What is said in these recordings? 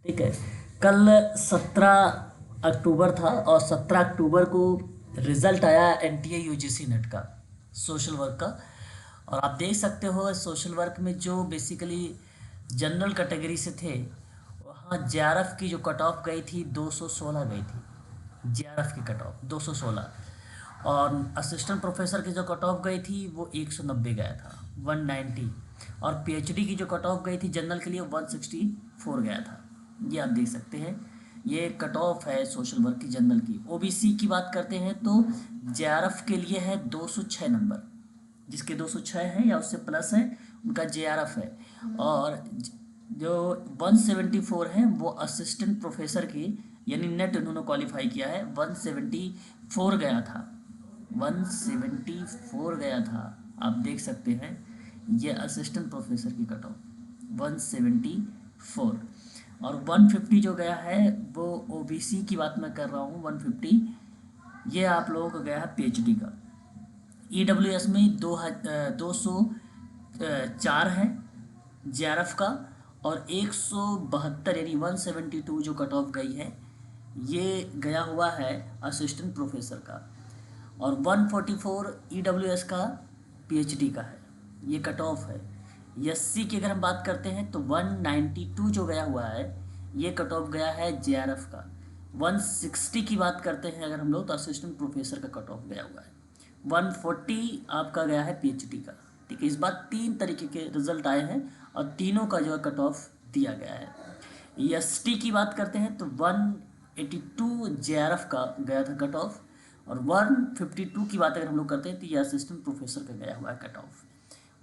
ठीक है। कल 17 अक्टूबर था और 17 अक्टूबर को रिज़ल्ट आया एनटीए यूजीसी नेट का, सोशल वर्क का। और आप देख सकते हो सोशल वर्क में जो बेसिकली जनरल कैटेगरी से थे, वहाँ जेआरएफ की जो कट ऑफ गई थी 216 गई थी। जेआरएफ की कट ऑफ 216, और असिस्टेंट प्रोफेसर की जो कट ऑफ गई थी वो 190 गया था, 190। और पीएचडी की जो कट ऑफ गई थी जनरल के लिए 164 गया था। ये आप देख सकते हैं, ये कट ऑफ है सोशल वर्क की जनरल की। ओबीसी की बात करते हैं तो जेआरएफ के लिए है 206 नंबर, जिसके 206 है या उससे प्लस है उनका जेआरएफ है। और जो 174 है वो असिस्टेंट प्रोफेसर की, यानी नेट उन्होंने क्वालिफाई किया है, 174 गया था, 174 गया था। आप देख सकते हैं ये असिस्टेंट प्रोफेसर की कट ऑफ 174। और 150 जो गया है वो ओबीसी की बात मैं कर रहा हूँ, 150 ये आप लोगों का गया है पीएचडी का। ईडब्ल्यूएस में 204 है जेआरएफ का, और 172 यानी 172 जो कट ऑफ गई है ये गया हुआ है असिस्टेंट प्रोफेसर का। और 144 ईडब्ल्यूएस का पीएचडी का है, ये कट ऑफ है। एससी की अगर हम बात करते हैं तो 192 जो गया हुआ है ये कट ऑफ गया है जेआरएफ का। 160 की बात करते हैं अगर हम लोग तो असिस्टेंट प्रोफेसर का कट ऑफ गया हुआ है। 140 आपका गया है पीएचडी का। ठीक है, इस बार 3 तरीके के रिजल्ट आए हैं और तीनों का जो है कट ऑफ दिया गया है। एसटी की बात करते हैं तो 182 जेआरएफ का गया था कट ऑफ, और 152 की बात अगर हम लोग करते हैं तो ये असिस्टेंट प्रोफेसर का गया हुआ है कट ऑफ।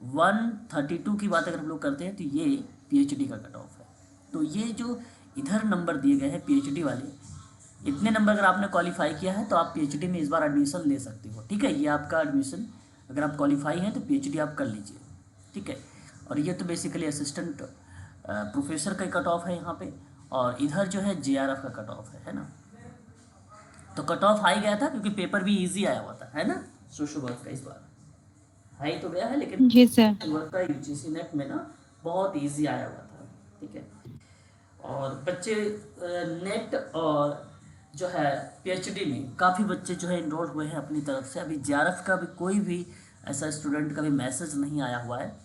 132 की बात अगर हम लोग करते हैं तो ये पीएचडी का कट ऑफ है। तो ये जो इधर नंबर दिए गए हैं पीएचडी वाले, इतने नंबर अगर आपने क्वालिफाई किया है तो आप पीएचडी में इस बार एडमिशन ले सकते हो। ठीक है, ये आपका एडमिशन, अगर आप क्वालिफाई हैं तो पीएचडी आप कर लीजिए। ठीक है, और ये तो बेसिकली असिस्टेंट प्रोफेसर का कट ऑफ है यहाँ पे, और इधर जो है जेआरएफ का कट ऑफ है ना। तो कट ऑफ हाई गया था क्योंकि पेपर भी इजी आया हुआ था, है ना। सोशल वर्क का इस बार हाई तो गया है, लेकिन जी सर। सोशल वर्क का यूजीसी नेट में ना बहुत इजी आया हुआ था। ठीक है, और बच्चे नेट और जो है पीएचडी में काफ़ी बच्चे जो है इनरोल हुए हैं अपनी तरफ से। अभी जेआरएफ का भी कोई भी ऐसा स्टूडेंट का भी मैसेज नहीं आया हुआ है,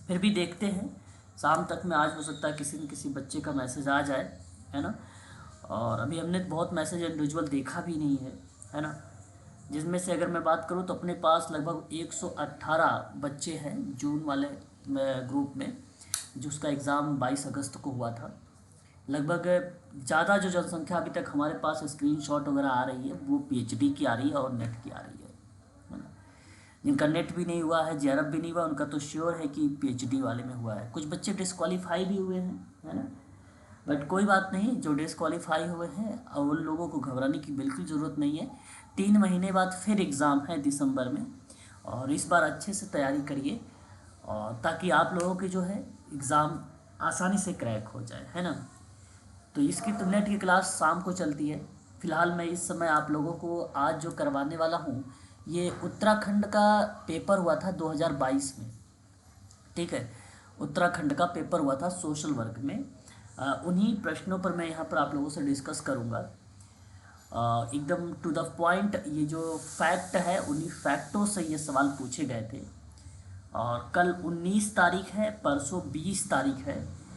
फिर भी देखते हैं शाम तक में, आज हो सकता है किसी न किसी बच्चे का मैसेज आ जाए, है ना। और अभी हमने बहुत मैसेज इंडिविजुअल देखा भी नहीं है ना। जिसमें से अगर मैं बात करूं तो अपने पास लगभग 118 बच्चे हैं जून वाले ग्रुप में, जिसका एग्ज़ाम 22 अगस्त को हुआ था। लगभग ज़्यादा जो जनसंख्या अभी तक हमारे पास स्क्रीनशॉट वगैरह आ रही है वो पीएचडी की आ रही है और नेट की आ रही है ना। जिनका नेट भी नहीं हुआ है, जेआरएफ भी नहीं हुआ, उनका तो श्योर है कि पीएचडी वाले में हुआ है। कुछ बच्चे डिस्क्वालीफाई भी हुए हैं, है ना। बट कोई बात नहीं, जो डिस्क्वालीफाई हुए हैं और उन लोगों को घबराने की बिल्कुल ज़रूरत नहीं है। 3 महीने बाद फिर एग्ज़ाम है दिसंबर में, और इस बार अच्छे से तैयारी करिए, और ताकि आप लोगों के जो है एग्ज़ाम आसानी से क्रैक हो जाए, है ना। तो इसकी तो नेट की क्लास शाम को चलती है। फ़िलहाल मैं इस समय आप लोगों को आज जो करवाने वाला हूँ, ये उत्तराखंड का पेपर हुआ था 2022 में। ठीक है, उत्तराखंड का पेपर हुआ था सोशल वर्क में। उन्हीं प्रश्नों पर मैं यहाँ पर आप लोगों से डिस्कस करूँगा, एकदम टू द पॉइंट। ये जो फैक्ट है उन्हीं फैक्टों से ये सवाल पूछे गए थे। और कल 19 तारीख है, परसों 20 तारीख है।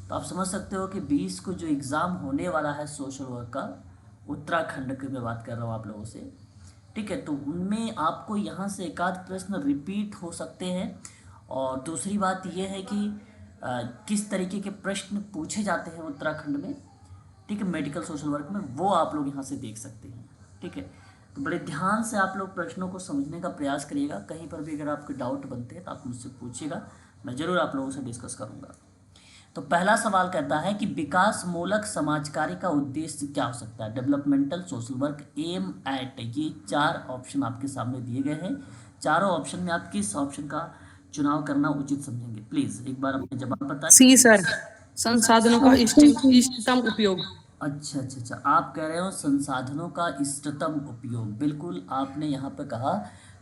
तो आप समझ सकते हो कि 20 को जो एग्ज़ाम होने वाला है सोशल वर्क का, उत्तराखंड की मैं बात कर रहा हूँ आप लोगों से। ठीक है, तो उनमें आपको यहाँ से एक आध प्रश्न रिपीट हो सकते हैं। और दूसरी बात यह है कि किस तरीके के प्रश्न पूछे जाते हैं उत्तराखंड में, ठीक है, मेडिकल सोशल वर्क में, वो आप लोग यहाँ से देख सकते हैं। ठीक है, तो बड़े ध्यान से आप लोग प्रश्नों को समझने का प्रयास करिएगा। कहीं पर भी अगर आपके डाउट बनते हैं तो आप मुझसे पूछिएगा, मैं ज़रूर आप लोगों से डिस्कस करूँगा। तो पहला सवाल कहता है कि विकास मूलक समाज कार्य का उद्देश्य क्या हो सकता है। Developmental social work aim at, ये 4 ऑप्शन आपके सामने दिए गए हैं। चारों ऑप्शन में आप किस ऑप्शन का चुनाव करना उचित समझेंगे, प्लीज़ एक बार अपने जवाब बताएं। सी सर, संसाधनों का इष्टतम उपयोग। अच्छा अच्छा अच्छा, आप कह रहे हो संसाधनों का इष्टतम उपयोग। बिल्कुल आपने यहाँ पे कहा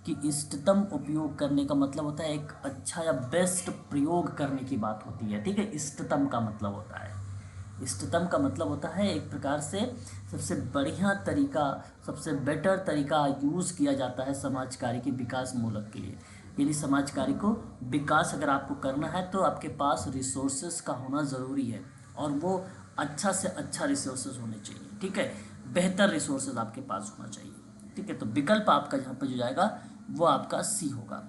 कि इष्टतम उपयोग करने का मतलब होता है एक अच्छा या बेस्ट प्रयोग करने की बात होती है। ठीक है, इष्टतम का मतलब होता है इष्टतम का मतलब होता है एक प्रकार से सबसे बढ़िया तरीका, सबसे बेटर तरीका यूज़ किया जाता है समाज कार्य के विकास मूलक के लिए। यानी समाज कार्य को विकास अगर आपको करना है तो आपके पास रिसोर्सेज का होना ज़रूरी है, और वो अच्छा से अच्छा रिसोर्सेज होने चाहिए, ठीक है, बेहतर रिसोर्सेज आपके पास होना चाहिए, ठीक है। तो विकल्प आपका यहाँ पर जो जाएगा वो आपका सी होगा।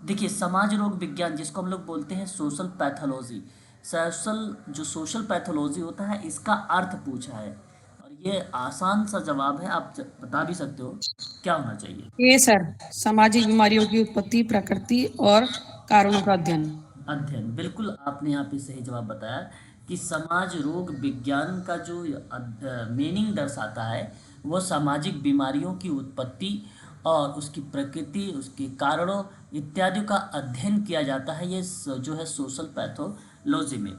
देखिए, समाज रोग विज्ञान जिसको हम लोग बोलते हैं सोशल पैथोलॉजी, जो सोशल पैथोलॉजी होता है इसका अर्थ पूछा है, और ये आसान सा जवाब है, आप बता भी सकते हो क्या होना चाहिए। ये सर, सामाजिक बीमारियों की उत्पत्ति, प्रकृति और कारणों का अध्ययन। अध्ययन, बिल्कुल आपने यहाँ पे सही जवाब बताया कि समाज रोग विज्ञान का जो मीनिंग दर्शाता है वो सामाजिक बीमारियों की उत्पत्ति और उसकी प्रकृति, उसके कारणों इत्यादि का अध्ययन किया जाता है, ये जो है सोशल पैथोलॉजी में।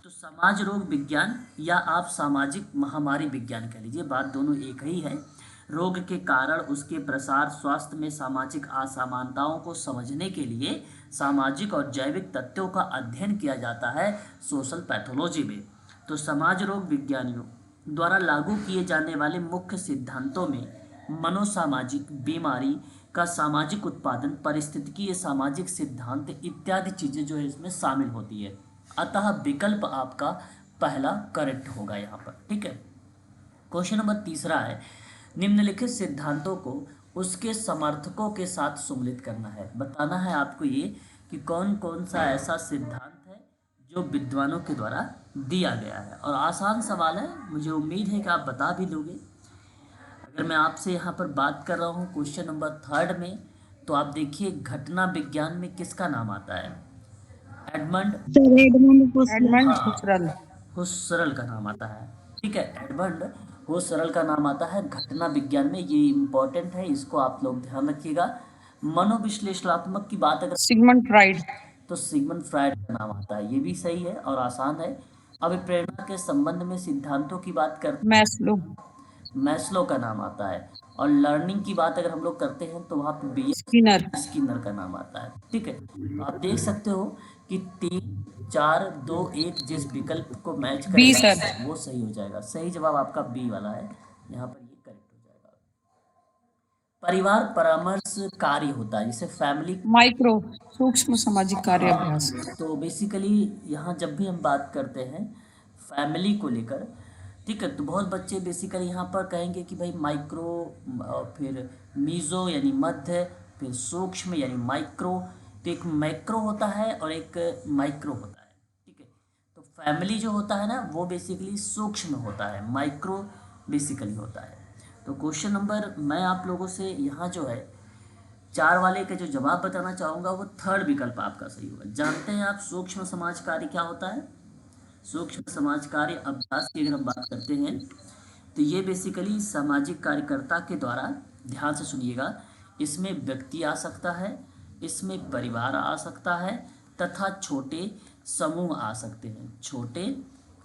तो समाज रोग विज्ञान या आप सामाजिक महामारी विज्ञान कह लीजिए, बात दोनों एक ही है। रोग के कारण, उसके प्रसार, स्वास्थ्य में सामाजिक असमानताओं को समझने के लिए सामाजिक और जैविक तथ्यों का अध्ययन किया जाता है सोशल पैथोलॉजी में। तो समाज रोग विज्ञानियों द्वारा लागू किए जाने वाले मुख्य सिद्धांतों में मनोसामाजिक बीमारी का सामाजिक उत्पादन, पारिस्थितिकीय सामाजिक सिद्धांत इत्यादि चीज़ें जो है इसमें शामिल होती है। अतः विकल्प आपका पहला करेक्ट होगा यहाँ पर, ठीक है। क्वेश्चन नंबर तीसरा है, निम्नलिखित सिद्धांतों को उसके समर्थकों के साथ सम्मिलित करना है। बताना है आपको ये कि कौन कौन सा ऐसा सिद्धांत है जो विद्वानों के द्वारा दिया गया है, और आसान सवाल है, मुझे उम्मीद है कि आप बता भी लोगे। अगर मैं आपसे यहाँ पर बात कर रहा हूँ क्वेश्चन नंबर थर्ड में, तो आप देखिए घटना विज्ञान में किसका नाम आता है? Edmund Edmund हुसरल। हुसरल का नाम आता है, ठीक है, एडमंड हुसरल का नाम आता है घटना विज्ञान में। ये इम्पोर्टेंट है, इसको आप लोग ध्यान रखिएगा। मनोविश्लेषणात्मक की बात अगर सिगमंड फ्राइड। तो सिगमंड फ्राइड का नाम आता है, ये भी सही है और आसान है। अभिप्रेरणा के संबंध में सिद्धांतों की बात करते मैस्लो। मैस्लो का नाम आता है, और लर्निंग की बात अगर हम लोग करते हैं तो वहाँ पे स्किनर। स्किनर का नाम आता है, ठीक है। तो आप देख सकते हो कि 3 4 2 1 जिस विकल्प को मैच बी करेगा सर। वो सही हो जाएगा। सही जवाब आपका बी वाला है, यहाँ पर ये करेक्ट हो जाएगा। परिवार परामर्श कार्य होता है जिसे फैमिली, माइक्रो, सूक्ष्म सामाजिक कार्य अभ्यास। तो बेसिकली यहाँ जब भी हम बात करते हैं फैमिली को लेकर, ठीक है, तो बहुत बच्चे बेसिकली यहाँ पर कहेंगे कि भाई माइक्रो, और फिर मीज़ो यानी मध्य, फिर सूक्ष्म यानी माइक्रो। तो एक मैक्रो होता है और एक माइक्रो होता है, ठीक है। तो फैमिली जो होता है ना वो बेसिकली सूक्ष्म होता है, माइक्रो बेसिकली होता है। तो क्वेश्चन नंबर मैं आप लोगों से यहाँ जो है 4 वाले का जो जवाब बताना चाहूँगा वो थर्ड विकल्प आपका सही होगा। जानते हैं आप सूक्ष्म समाज कार्य क्या होता है? सूक्ष्म समाज कार्य अभ्यास की अगर हम बात करते हैं तो ये बेसिकली सामाजिक कार्यकर्ता के द्वारा, ध्यान से सुनिएगा, इसमें व्यक्ति आ सकता है, इसमें परिवार आ सकता है, तथा छोटे समूह आ सकते हैं, छोटे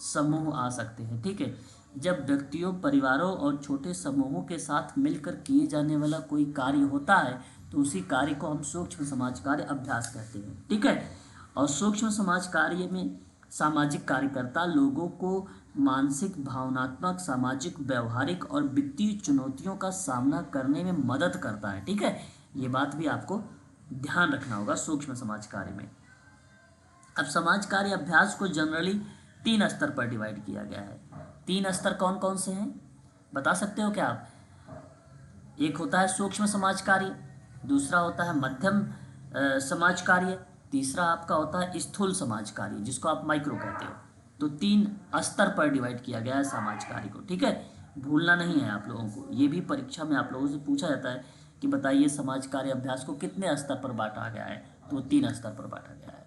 समूह आ सकते हैं, ठीक है। जब व्यक्तियों, परिवारों और छोटे समूहों के साथ मिलकर किए जाने वाला कोई कार्य होता है तो उसी कार्य को हम सूक्ष्म समाज कार्य अभ्यास कहते हैं, ठीक है। और सूक्ष्म समाज कार्य में सामाजिक कार्यकर्ता लोगों को मानसिक, भावनात्मक, सामाजिक, व्यवहारिक और वित्तीय चुनौतियों का सामना करने में मदद करता है, ठीक है। ये बात भी आपको ध्यान रखना होगा सूक्ष्म समाज कार्य में। अब समाज कार्य अभ्यास को जनरली 3 स्तर पर डिवाइड किया गया है। 3 स्तर कौन कौन से हैं बता सकते हो क्या आप? एक होता है सूक्ष्म समाज कार्य, दूसरा होता है मध्यम समाज कार्य, तीसरा आपका होता है स्थूल समाज कार्य जिसको आप माइक्रो कहते हो। तो 3 स्तर पर डिवाइड किया गया है समाज कार्य को, ठीक है। भूलना नहीं है आप लोगों को, ये भी परीक्षा में आप लोगों से पूछा जाता है कि बताइए समाज कार्य अभ्यास को कितने स्तर पर बांटा गया है, तो 3 स्तर पर बांटा गया है।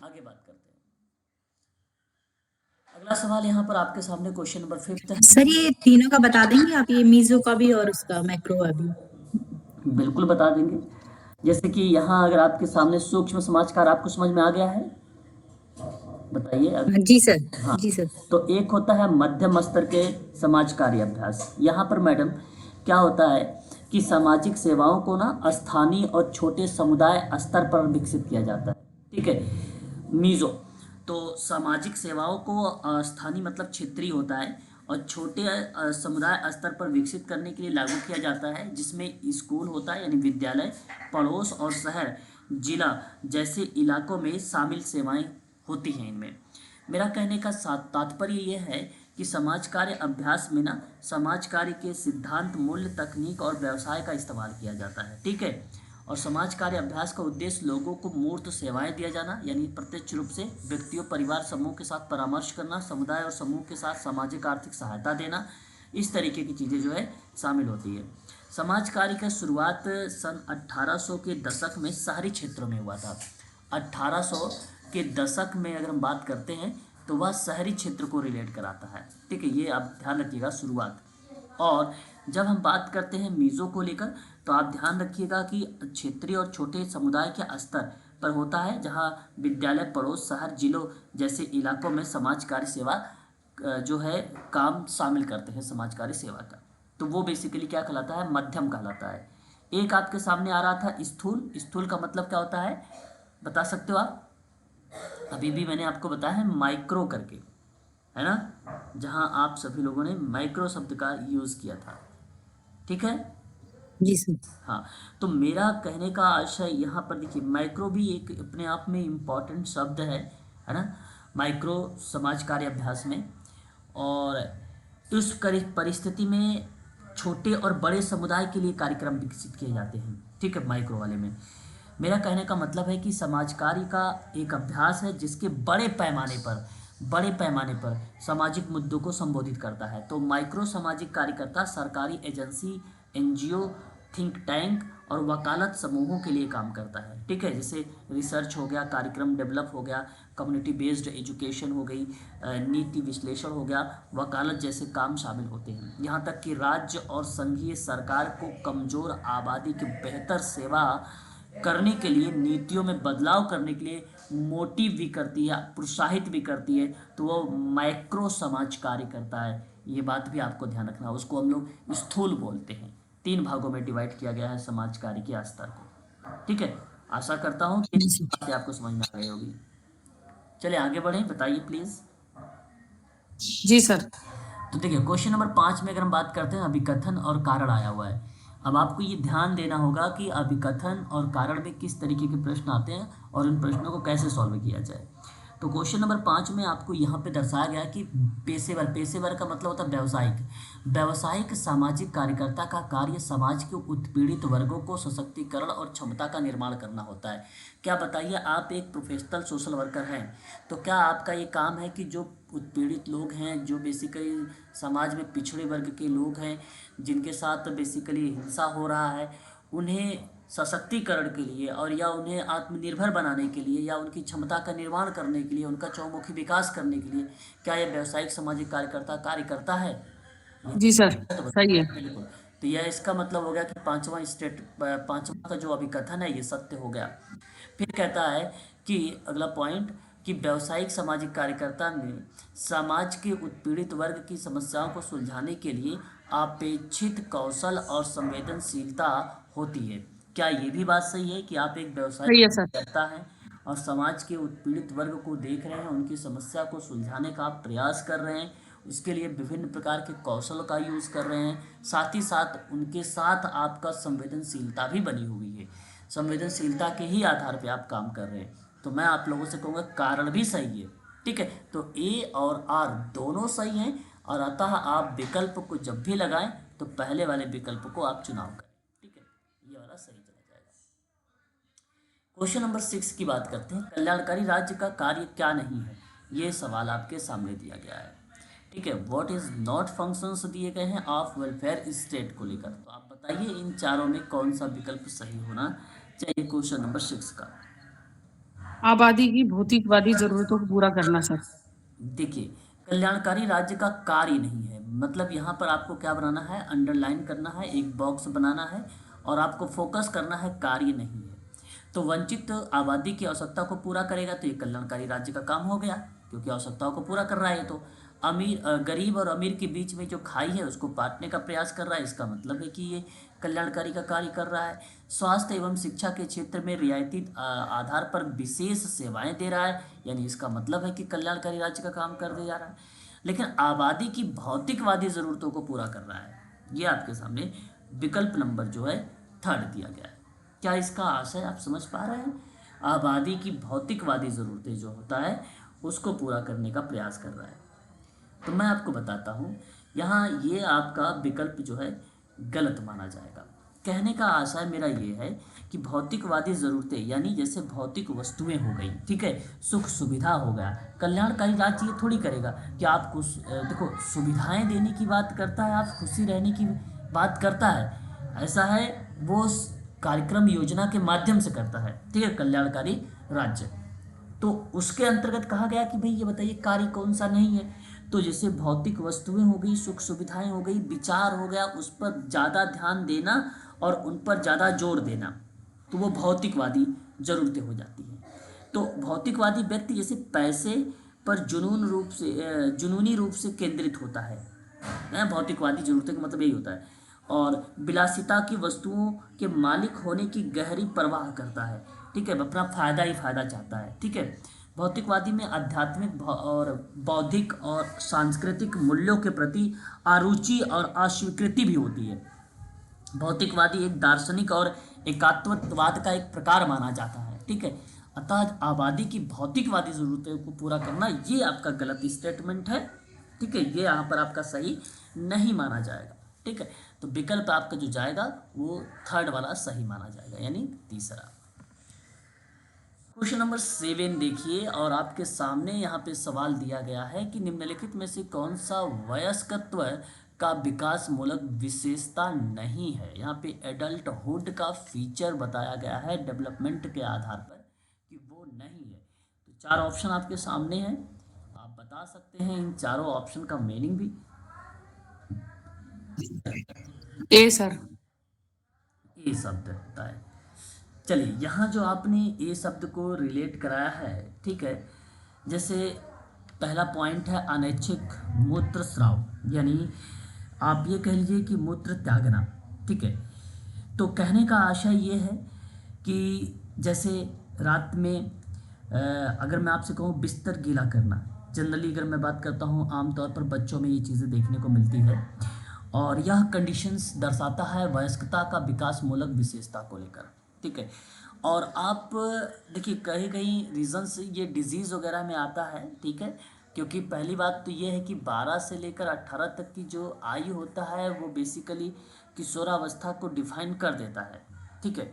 आगे बात करते हैं। अगला सवाल यहाँ पर आपके सामने क्वेश्चन नंबर 5 है। सर ये तीनों का बता देंगे आप, ये मीजो का भी और उसका मैक्रो का भी? बिल्कुल बता देंगे। जैसे कि यहाँ अगर आपके सामने सूक्ष्म समाज कार्य आपको समझ में आ गया है, बताइए। जी सर। हाँ, जी सर। तो एक होता है मध्यम स्तर के समाज कार्य अभ्यास। यहाँ पर मैडम क्या होता है कि सामाजिक सेवाओं को ना स्थानीय और छोटे समुदाय स्तर पर विकसित किया जाता है, ठीक है, मीजो। तो सामाजिक सेवाओं को स्थानीय मतलब क्षेत्रीय होता है और छोटे समुदाय स्तर पर विकसित करने के लिए लागू किया जाता है, जिसमें स्कूल होता है यानी विद्यालय, पड़ोस और शहर जिला जैसे इलाकों में शामिल सेवाएं होती हैं इनमें। मेरा कहने का तात्पर्य यह है कि समाज कार्य अभ्यास में ना समाज कार्य के सिद्धांत, मूल्य, तकनीक और व्यवसाय का इस्तेमाल किया जाता है, ठीक है। और समाज कार्य अभ्यास का उद्देश्य लोगों को मूर्त सेवाएं दिया जाना यानी प्रत्यक्ष रूप से व्यक्तियों, परिवार समूह के साथ परामर्श करना, समुदाय और समूह के साथ सामाजिक आर्थिक सहायता देना, इस तरीके की चीज़ें जो है शामिल होती है। समाज कार्य का शुरुआत सन 1800 के दशक में शहरी क्षेत्रों में हुआ था। 1800 के दशक में अगर हम बात करते हैं तो वह शहरी क्षेत्र को रिलेट कराता है, ठीक है, ये आप ध्यान रखिएगा शुरुआत। और जब हम बात करते हैं मीज़ो को लेकर तो आप ध्यान रखिएगा कि क्षेत्रीय और छोटे समुदाय के स्तर पर होता है, जहां विद्यालय, पड़ोस, शहर, जिलों जैसे इलाकों में समाज कार्य सेवा जो है काम शामिल करते हैं समाज कार्य सेवा का। तो वो बेसिकली क्या कहलाता है, मध्यम कहलाता है। एक आपके सामने आ रहा था स्थूल। स्थूल का मतलब क्या होता है बता सकते हो आप? अभी भी मैंने आपको बताया है माइक्रो करके, है ना, जहां आप सभी लोगों ने माइक्रो शब्द का यूज़ किया था, ठीक है। जी सर। हाँ, तो मेरा कहने का आशय यहाँ पर देखिए, माइक्रो भी एक अपने आप में इम्पॉर्टेंट शब्द है ना, माइक्रो समाज कार्य अभ्यास में। और उस परिस्थिति में छोटे और बड़े समुदाय के लिए कार्यक्रम विकसित किए जाते हैं, ठीक है, माइक्रो वाले में। मेरा कहने का मतलब है कि समाज कार्य का एक अभ्यास है जिसके बड़े पैमाने पर सामाजिक मुद्दों को संबोधित करता है। तो माइक्रो सामाजिक कार्यकर्ता सरकारी एजेंसी, एनजीओ, थिंक टैंक और वकालत समूहों के लिए काम करता है, ठीक है, जैसे रिसर्च हो गया, कार्यक्रम डेवलप हो गया, कम्युनिटी बेस्ड एजुकेशन हो गई, नीति विश्लेषण हो गया, वकालत जैसे काम शामिल होते हैं। यहाँ तक कि राज्य और संघीय सरकार को कमज़ोर आबादी की बेहतर सेवा करने के लिए, नीतियों में बदलाव करने के लिए मोटिव भी करती है, प्रोत्साहित भी करती है, तो वो माइक्रो समाज कार्य करता है। ये बात भी आपको ध्यान रखना, उसको हम लोग स्थूल बोलते हैं। 3 भागों में डिवाइड किया गया है समाज कार्य के स्तर को, ठीक है। आशा करता हूँ कि जी बातें आपको समझ में आ गई होगी। चलिए आगे बढ़ें, बताइए प्लीज़। Ji sir. तो देखिए क्वेश्चन नंबर 5 में अगर हम बात करते हैं, अभिकथन और कारण आया हुआ है। अब आपको ये ध्यान देना होगा कि अभिकथन और कारण में किस तरीके के प्रश्न आते हैं और इन प्रश्नों को कैसे सॉल्व किया जाए। तो क्वेश्चन नंबर 5 में आपको यहाँ पे दर्शाया गया है कि पेशेवर का मतलब होता है व्यावसायिक सामाजिक कार्यकर्ता का कार्य समाज के उत्पीड़ित वर्गों को सशक्तिकरण और क्षमता का निर्माण करना होता है। क्या बताइए, आप एक प्रोफेशनल सोशल वर्कर हैं, तो क्या आपका ये काम है कि जो उत्पीड़ित लोग हैं, जो बेसिकली समाज में पिछड़े वर्ग के लोग हैं, जिनके साथ बेसिकली हिंसा हो रहा है, उन्हें सशक्तिकरण के लिए और या उन्हें आत्मनिर्भर बनाने के लिए या उनकी क्षमता का निर्माण करने के लिए, उनका चौमुखी विकास करने के लिए क्या यह व्यावसायिक सामाजिक कार्यकर्ता कार्य करता है? जी सर, तो सही है। बिल्कुल। तो यह इसका मतलब हो गया कि पांचवा का जो अभिकथन है ये सत्य हो गया। फिर कहता है कि अगला पॉइंट कि व्यावसायिक सामाजिक कार्यकर्ता में समाज के उत्पीड़ित वर्ग की समस्याओं को सुलझाने के लिए अपेक्षित कौशल और संवेदनशीलता होती है। क्या ये भी बात सही है कि आप एक सही व्यावसायिक है सर। कार्यकर्ता हैं और समाज के उत्पीड़ित वर्ग को देख रहे हैं, उनकी समस्या को सुलझाने का आप प्रयास कर रहे हैं, उसके लिए विभिन्न प्रकार के कौशल का यूज़ कर रहे हैं, साथ ही साथ उनके साथ आपका संवेदनशीलता भी बनी हुई है, संवेदनशीलता के ही आधार पे आप काम कर रहे हैं। तो मैं आप लोगों से कहूँगा कारण भी सही है, ठीक है। तो ए और आर दोनों सही हैं और अतः आप विकल्प को जब भी लगाएं तो पहले वाले विकल्प को आप चुनाव करें, ठीक है, ये वाला सही चला जाएगा। क्वेश्चन नंबर 6 की बात करते हैं, कल्याणकारी राज्य का कार्य क्या नहीं है, ये सवाल आपके सामने दिया गया है, ठीक है। व्हाट इज नॉट फंक्शंस दिए गए हैं ऑफ वेलफेयर स्टेट को लेकर। तो आप बताइए इन चारों में कौन सा विकल्प सही होना चाहिए क्वेश्चन नंबर 6 का। आबादी की भौतिकवादी जरूरतों को पूरा करना सर। देखिए कल्याणकारी राज्य का कार्य नहीं है, मतलब यहाँ पर आपको क्या बनाना है, अंडरलाइन करना है, एक बॉक्स बनाना है और आपको फोकस करना है, कार्य नहीं है। तो वंचित आबादी की आवश्यकता को पूरा करेगा तो ये कल्याणकारी राज्य का काम हो गया, क्योंकि आवश्यकताओं को पूरा कर रहा है ये। तो गरीब और अमीर के बीच में जो खाई है उसको बांटने का प्रयास कर रहा है, इसका मतलब है कि ये कल्याणकारी का कार्य कर रहा है। स्वास्थ्य एवं शिक्षा के क्षेत्र में रियायती आधार पर विशेष सेवाएं दे रहा है, यानी इसका मतलब है कि कल्याणकारी राज्य का काम कर दे जा रहा है। लेकिन आबादी की भौतिकवादी ज़रूरतों को पूरा कर रहा है। ये आपके सामने विकल्प नंबर जो है थर्ड दिया गया है। क्या इसका आशय आप समझ पा रहे हैं? आबादी की भौतिकवादी ज़रूरतें जो होता है उसको पूरा करने का प्रयास कर रहा है। तो मैं आपको बताता हूँ, यहाँ ये आपका विकल्प जो है गलत माना जाएगा। कहने का आशय मेरा ये है कि भौतिकवादी ज़रूरतें यानी जैसे भौतिक वस्तुएं हो गई, ठीक है, सुख सुविधा हो गया, कल्याणकारी राज्य ये थोड़ी करेगा कि आपको देखो सुविधाएं देने की बात करता है, आप खुशी रहने की बात करता है, ऐसा है वो कार्यक्रम योजना के माध्यम से करता है, ठीक है, कल्याणकारी राज्य। तो उसके अंतर्गत कहा गया कि भाई ये बताइए कार्य कौन सा नहीं है। तो जैसे भौतिक वस्तुएं हो गई, सुख सुविधाएं हो गई, विचार हो गया, उस पर ज़्यादा ध्यान देना और उन पर ज़्यादा जोर देना, तो वो भौतिकवादी ज़रूरतें हो जाती हैं। तो भौतिकवादी व्यक्ति जैसे पैसे पर जुनूनी रूप से केंद्रित होता है। भौतिकवादी ज़रूरतें का मतलब यही होता है। और विलासिता की वस्तुओं के मालिक होने की गहरी परवाह करता है, ठीक है, अपना फ़ायदा ही फ़ायदा चाहता है, ठीक है। भौतिकवादी में आध्यात्मिक और बौद्धिक और सांस्कृतिक मूल्यों के प्रति आरुचि और अस्वीकृति भी होती है। भौतिकवादी एक दार्शनिक और एकात्मवाद का एक प्रकार माना जाता है, ठीक है। अतः आबादी की भौतिकवादी ज़रूरतों को पूरा करना ये आपका गलत स्टेटमेंट है, ठीक है, ये यहाँ पर आपका सही नहीं माना जाएगा, ठीक है। तो विकल्प आपका जो जाएगा वो थर्ड वाला सही माना जाएगा, यानी तीसरा। क्वेश्चन नंबर 7 देखिए, और आपके सामने यहाँ पे सवाल दिया गया है कि निम्नलिखित में से कौन सा वयस्कत्व का विकास मूलक विशेषता नहीं है। यहाँ पे एडल्टहुड का फीचर बताया गया है डेवलपमेंट के आधार पर कि वो नहीं है। तो 4 ऑप्शन आपके सामने हैं, आप बता सकते हैं इन चारों ऑप्शन का मीनिंग भी। ए सर। ए शब्द होता है। चलिए यहाँ जो आपने ए शब्द को रिलेट कराया है, ठीक है, जैसे पहला पॉइंट है अनैच्छिक मूत्र स्राव, यानी आप ये कह लीजिए कि मूत्र त्यागना, ठीक है। तो कहने का आशय ये है कि जैसे रात में अगर मैं आपसे कहूँ बिस्तर गीला करना, जनरली अगर मैं बात करता हूँ आमतौर पर बच्चों में ये चीज़ें देखने को मिलती है, और यह कंडीशंस दर्शाता है वयस्कता का विकास मूलक विशेषता को लेकर, ठीक है। और आप देखिए कहीं कहीं रीजंस ये डिजीज़ वगैरह में आता है, ठीक है, क्योंकि पहली बात तो ये है कि 12 से लेकर 18 तक की जो आयु होता है वो बेसिकली किशोरावस्था को डिफाइन कर देता है, ठीक है।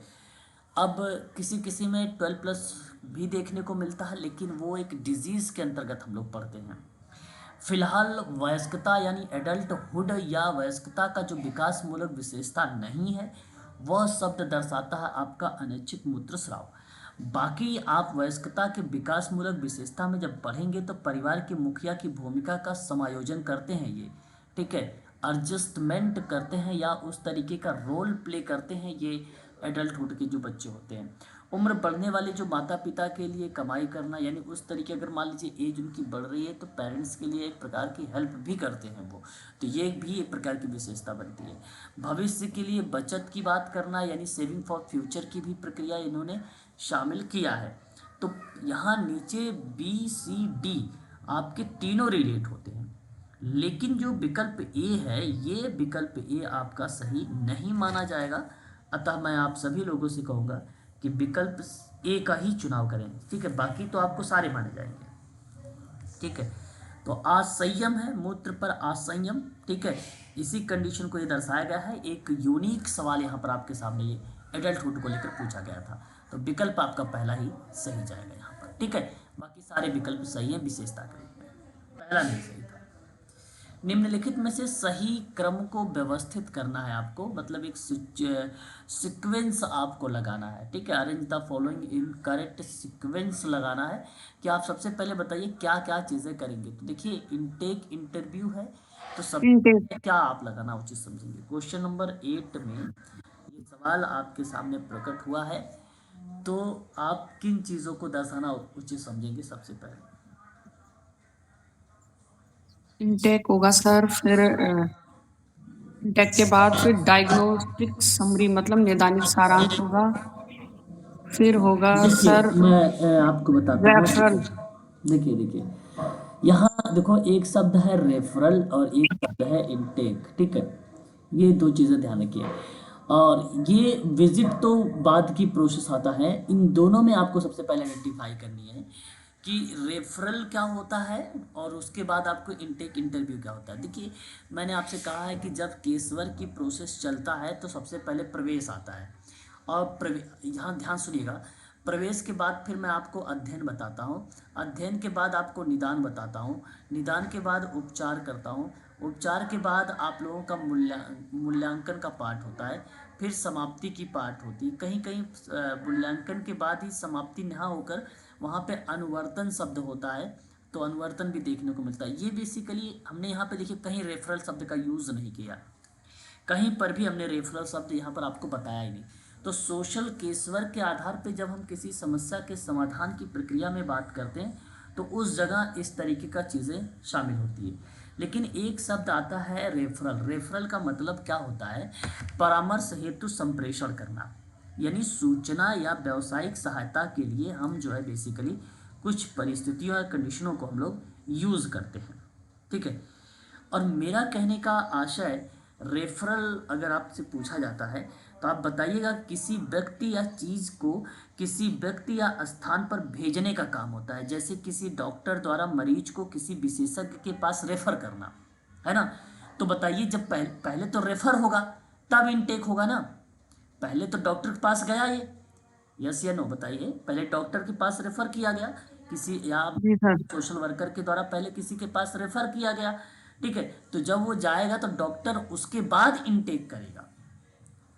अब किसी किसी में 12+ भी देखने को मिलता है, लेकिन वो एक डिजीज़ के अंतर्गत हम लोग पढ़ते हैं। फिलहाल वयस्कता यानी एडल्टहुड या वयस्कता का जो विकास मूलक विशेषता नहीं है, वह शब्द दर्शाता है आपका अनैच्छिक मूत्रस्राव। बाकी आप वयस्कता के विकास मूलक विशेषता में जब पढ़ेंगे तो परिवार के मुखिया की भूमिका का समायोजन करते हैं ये, ठीक है, एडजस्टमेंट करते हैं या उस तरीके का रोल प्ले करते हैं ये एडल्टहुड के जो बच्चे होते हैं। उम्र बढ़ने वाले जो माता पिता के लिए कमाई करना, यानी उस तरीके अगर मान लीजिए एज उनकी बढ़ रही है तो पेरेंट्स के लिए एक प्रकार की हेल्प भी करते हैं वो, तो ये भी एक प्रकार की विशेषता बनती है। भविष्य के लिए बचत की बात करना यानी सेविंग फॉर फ्यूचर की भी प्रक्रिया इन्होंने शामिल किया है। तो यहाँ नीचे BCD आपके तीनों रिलेट होते हैं, लेकिन जो विकल्प ए है ये विकल्प ए आपका सही नहीं माना जाएगा। अतः मैं आप सभी लोगों से कहूँगा कि विकल्प ए का ही चुनाव करें, ठीक है, बाकी तो आपको सारे माने जाएंगे, ठीक है। तो असंयम है, मूत्र पर असंयम, ठीक है, इसी कंडीशन को ये दर्शाया गया है। एक यूनिक सवाल यहाँ पर आपके सामने ये एडल्टहुड को लेकर पूछा गया था, तो विकल्प आपका पहला ही सही जाएगा यहाँ पर, ठीक है। बाकी सारे विकल्प सही हैं विशेषता के रूप में, पहला नहीं सही था। निम्नलिखित में से सही क्रम को व्यवस्थित करना है आपको, मतलब एक सीक्वेंस आपको लगाना है, ठीक है, arrange the following in correct sequence लगाना है कि आप सबसे पहले बताइए क्या क्या चीज़ें करेंगे। तो देखिए इनटेक इंटरव्यू है, तो सब इनटेक। क्या आप लगाना उचित समझेंगे। क्वेश्चन नंबर 8 में ये सवाल आपके सामने प्रकट हुआ है, तो आप किन चीज़ों को दर्शाना उचित समझेंगे सबसे पहले। इंटेक होगा सर, फिर इंटेक के बाद फिर डायग्नोस्टिक समरी मतलब निदानित सारांश होगा, फिर होगा देखिए सर मैं आपको बताता हूँ, ठीक रेफरल। है। देखिए देखिए, यहाँ देखो एक शब्द है रेफरल और एक शब्द है इनटेक, ठीक है। ये दो चीज़ें ध्यान रखिए। और ये विजिट तो बाद की प्रोसेस आता है, इन दोनों में आपको सबसे पहले आइडेंटिफाई करनी है कि रेफरल क्या होता है और उसके बाद आपको इनटेक इंटरव्यू क्या होता है। देखिए मैंने आपसे कहा है कि जब केसवर की प्रोसेस चलता है तो सबसे पहले प्रवेश आता है, और यहाँ ध्यान सुनिएगा, प्रवेश के बाद फिर मैं आपको अध्ययन बताता हूँ, अध्ययन के बाद आपको निदान बताता हूँ, निदान के बाद उपचार करता हूँ, उपचार के बाद आप लोगों का मूल्यांकन का पार्ट होता है, फिर समाप्ति की पार्ट होती है। कहीं कहीं मूल्यांकन के बाद ही समाप्ति ना होकर वहाँ पे अनुवर्तन शब्द होता है, तो अनुवर्तन भी देखने को मिलता है। ये बेसिकली हमने यहाँ पे देखिए कहीं रेफरल शब्द का यूज़ नहीं किया, कहीं पर भी हमने रेफरल शब्द यहाँ पर आपको बताया ही नहीं। तो सोशल केसवर्क के आधार पे जब हम किसी समस्या के समाधान की प्रक्रिया में बात करते हैं तो उस जगह इस तरीके का चीज़ें शामिल होती है। लेकिन एक शब्द आता है रेफरल, रेफरल का मतलब क्या होता है, परामर्श हेतु संप्रेषण करना, यानी सूचना या व्यावसायिक सहायता के लिए हम जो है बेसिकली कुछ परिस्थितियों या कंडीशनों को हम लोग यूज़ करते हैं, ठीक है। और मेरा कहने का आशय, रेफरल अगर आपसे पूछा जाता है तो आप बताइएगा किसी व्यक्ति या चीज़ को किसी व्यक्ति या स्थान पर भेजने का काम होता है, जैसे किसी डॉक्टर द्वारा मरीज को किसी विशेषज्ञ के पास रेफर करना, है ना। तो बताइए जब पहले तो रेफर होगा तब इनटेक होगा ना, पहले तो डॉक्टर के पास गया ये, यस या नो बताइए, पहले डॉक्टर के पास रेफर किया गया किसी, या जी सर। सोशल वर्कर के द्वारा पहले किसी के पास रेफर किया गया, ठीक है। तो जब वो जाएगा तो डॉक्टर उसके बाद इनटेक करेगा,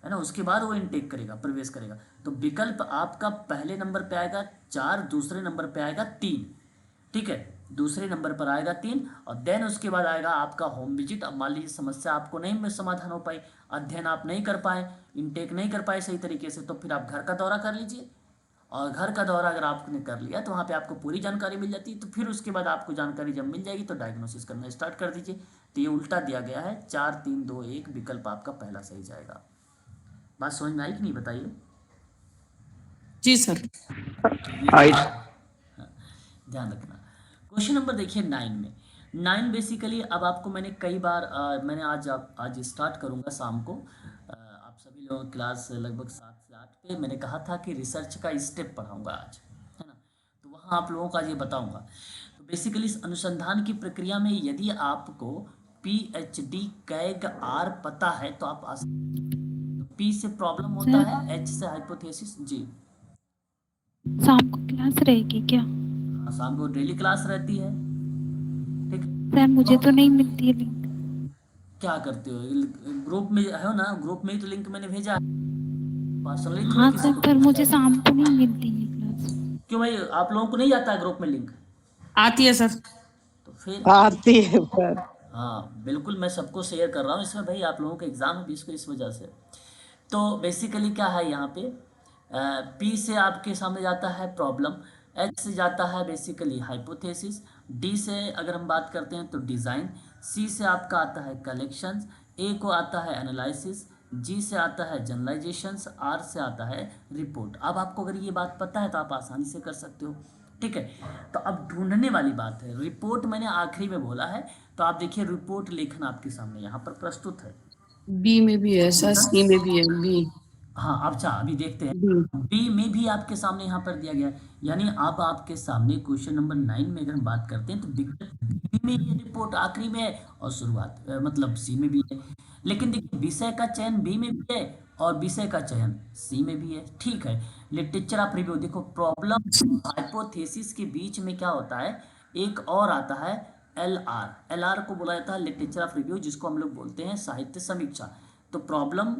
है ना, उसके बाद वो इनटेक करेगा, प्रवेश करेगा। तो विकल्प आपका पहले नंबर पे आएगा 4, दूसरे नंबर पे आएगा 3, ठीक है, दूसरे नंबर पर आएगा 3, और देन उसके बाद आएगा आपका होम विजिट। अब मान लीजिए समस्या आपको नहीं में समाधान हो पाई, अध्ययन आप नहीं कर पाए, इनटेक नहीं कर पाए सही तरीके से, तो फिर आप घर का दौरा कर लीजिए, और घर का दौरा अगर आपने कर लिया तो वहाँ पे आपको पूरी जानकारी मिल जाती है। तो फिर उसके बाद आपको जानकारी जब मिल जाएगी तो डायग्नोसिस करना स्टार्ट कर दीजिए। तो ये उल्टा दिया गया है, 4 3 2 1, विकल्प आपका पहला सही जाएगा। बात समझ में आई कि नहीं बताइए। जी सर। ये ध्यान रखना। क्वेश्चन नंबर देखिए 9 में, 9 बेसिकली अब आपको मैंने कई बार मैंने आज स्टार्ट करूँगा शाम को, आप सभी लोगों की क्लास लगभग 7 से 8 पे मैंने कहा था कि रिसर्च का स्टेप पढ़ाऊँगा आज, है ना। तो वहाँ आप लोगों को आज ये बताऊँगा। तो बेसिकली इस अनुसंधान की प्रक्रिया में यदि आपको PhD कैग आर पता है तो आप P से प्रॉब्लम होता है, H से हाइपोथेसिस। जी शाम को क्लास रहेगी क्या? हाँ, शाम को डेली क्लास रहती है, ठीक है। सर मुझे तो नहीं मिलती है लिंक। क्या करते हो, ग्रुप में है ना, ग्रुप में ही तो लिंक मैंने भेजा है, पर्सनली थोड़ी हाँ किसी सर, को पर भेजा मुझे है। शाम को नहीं मिलती है क्लास। क्यों भाई, आप लोगों को नहीं आता है ग्रुप में लिंक? आती है सर। तो फिर आती है सर। हाँ बिल्कुल, मैं सबको शेयर कर रहा हूँ इसमें, भाई आप लोगों का एग्ज़ाम है 20 को, इस वजह से। तो बेसिकली क्या है यहाँ पे, पी से आपके सामने जाता है प्रॉब्लम, एच से जाता है बेसिकली हाइपोथेसिस, डी से अगर हम बात करते हैं तो डिज़ाइन, सी से आपका आता है कलेक्शंस, ए को आता है एनालिसिस, जी से आता है जनरलाइजेशंस, आर से आता है रिपोर्ट। अब आपको अगर ये बात पता है तो आप आसानी से कर सकते हो, ठीक है। तो अब ढूंढने वाली बात है, रिपोर्ट मैंने आखिरी में बोला है, तो आप देखिए रिपोर्ट लेखन आपके सामने यहाँ पर प्रस्तुत है। बी में भी है सर, सी में भी है, बी। हाँ अच्छा अभी देखते हैं, बी। बी में भी आपके सामने यहाँ पर दिया गया है, यानी अब आपके सामने क्वेश्चन नंबर 9 में अगर हम बात करते हैं तो विकल्प बी में ये रिपोर्ट आखिरी में है और शुरुआत मतलब सी में भी है। लेकिन देखिए विषय का चयन बी में भी है और विषय का चयन सी में भी है, ठीक है। लिटरेचर ऑफ रिव्यू, देखो प्रॉब्लम हाइपोथेसिस के बीच में क्या होता है, एक और आता है LR को बोला जाता है लिटरेचर ऑफ रिव्यू, जिसको हम लोग बोलते हैं साहित्य समीक्षा। तो प्रॉब्लम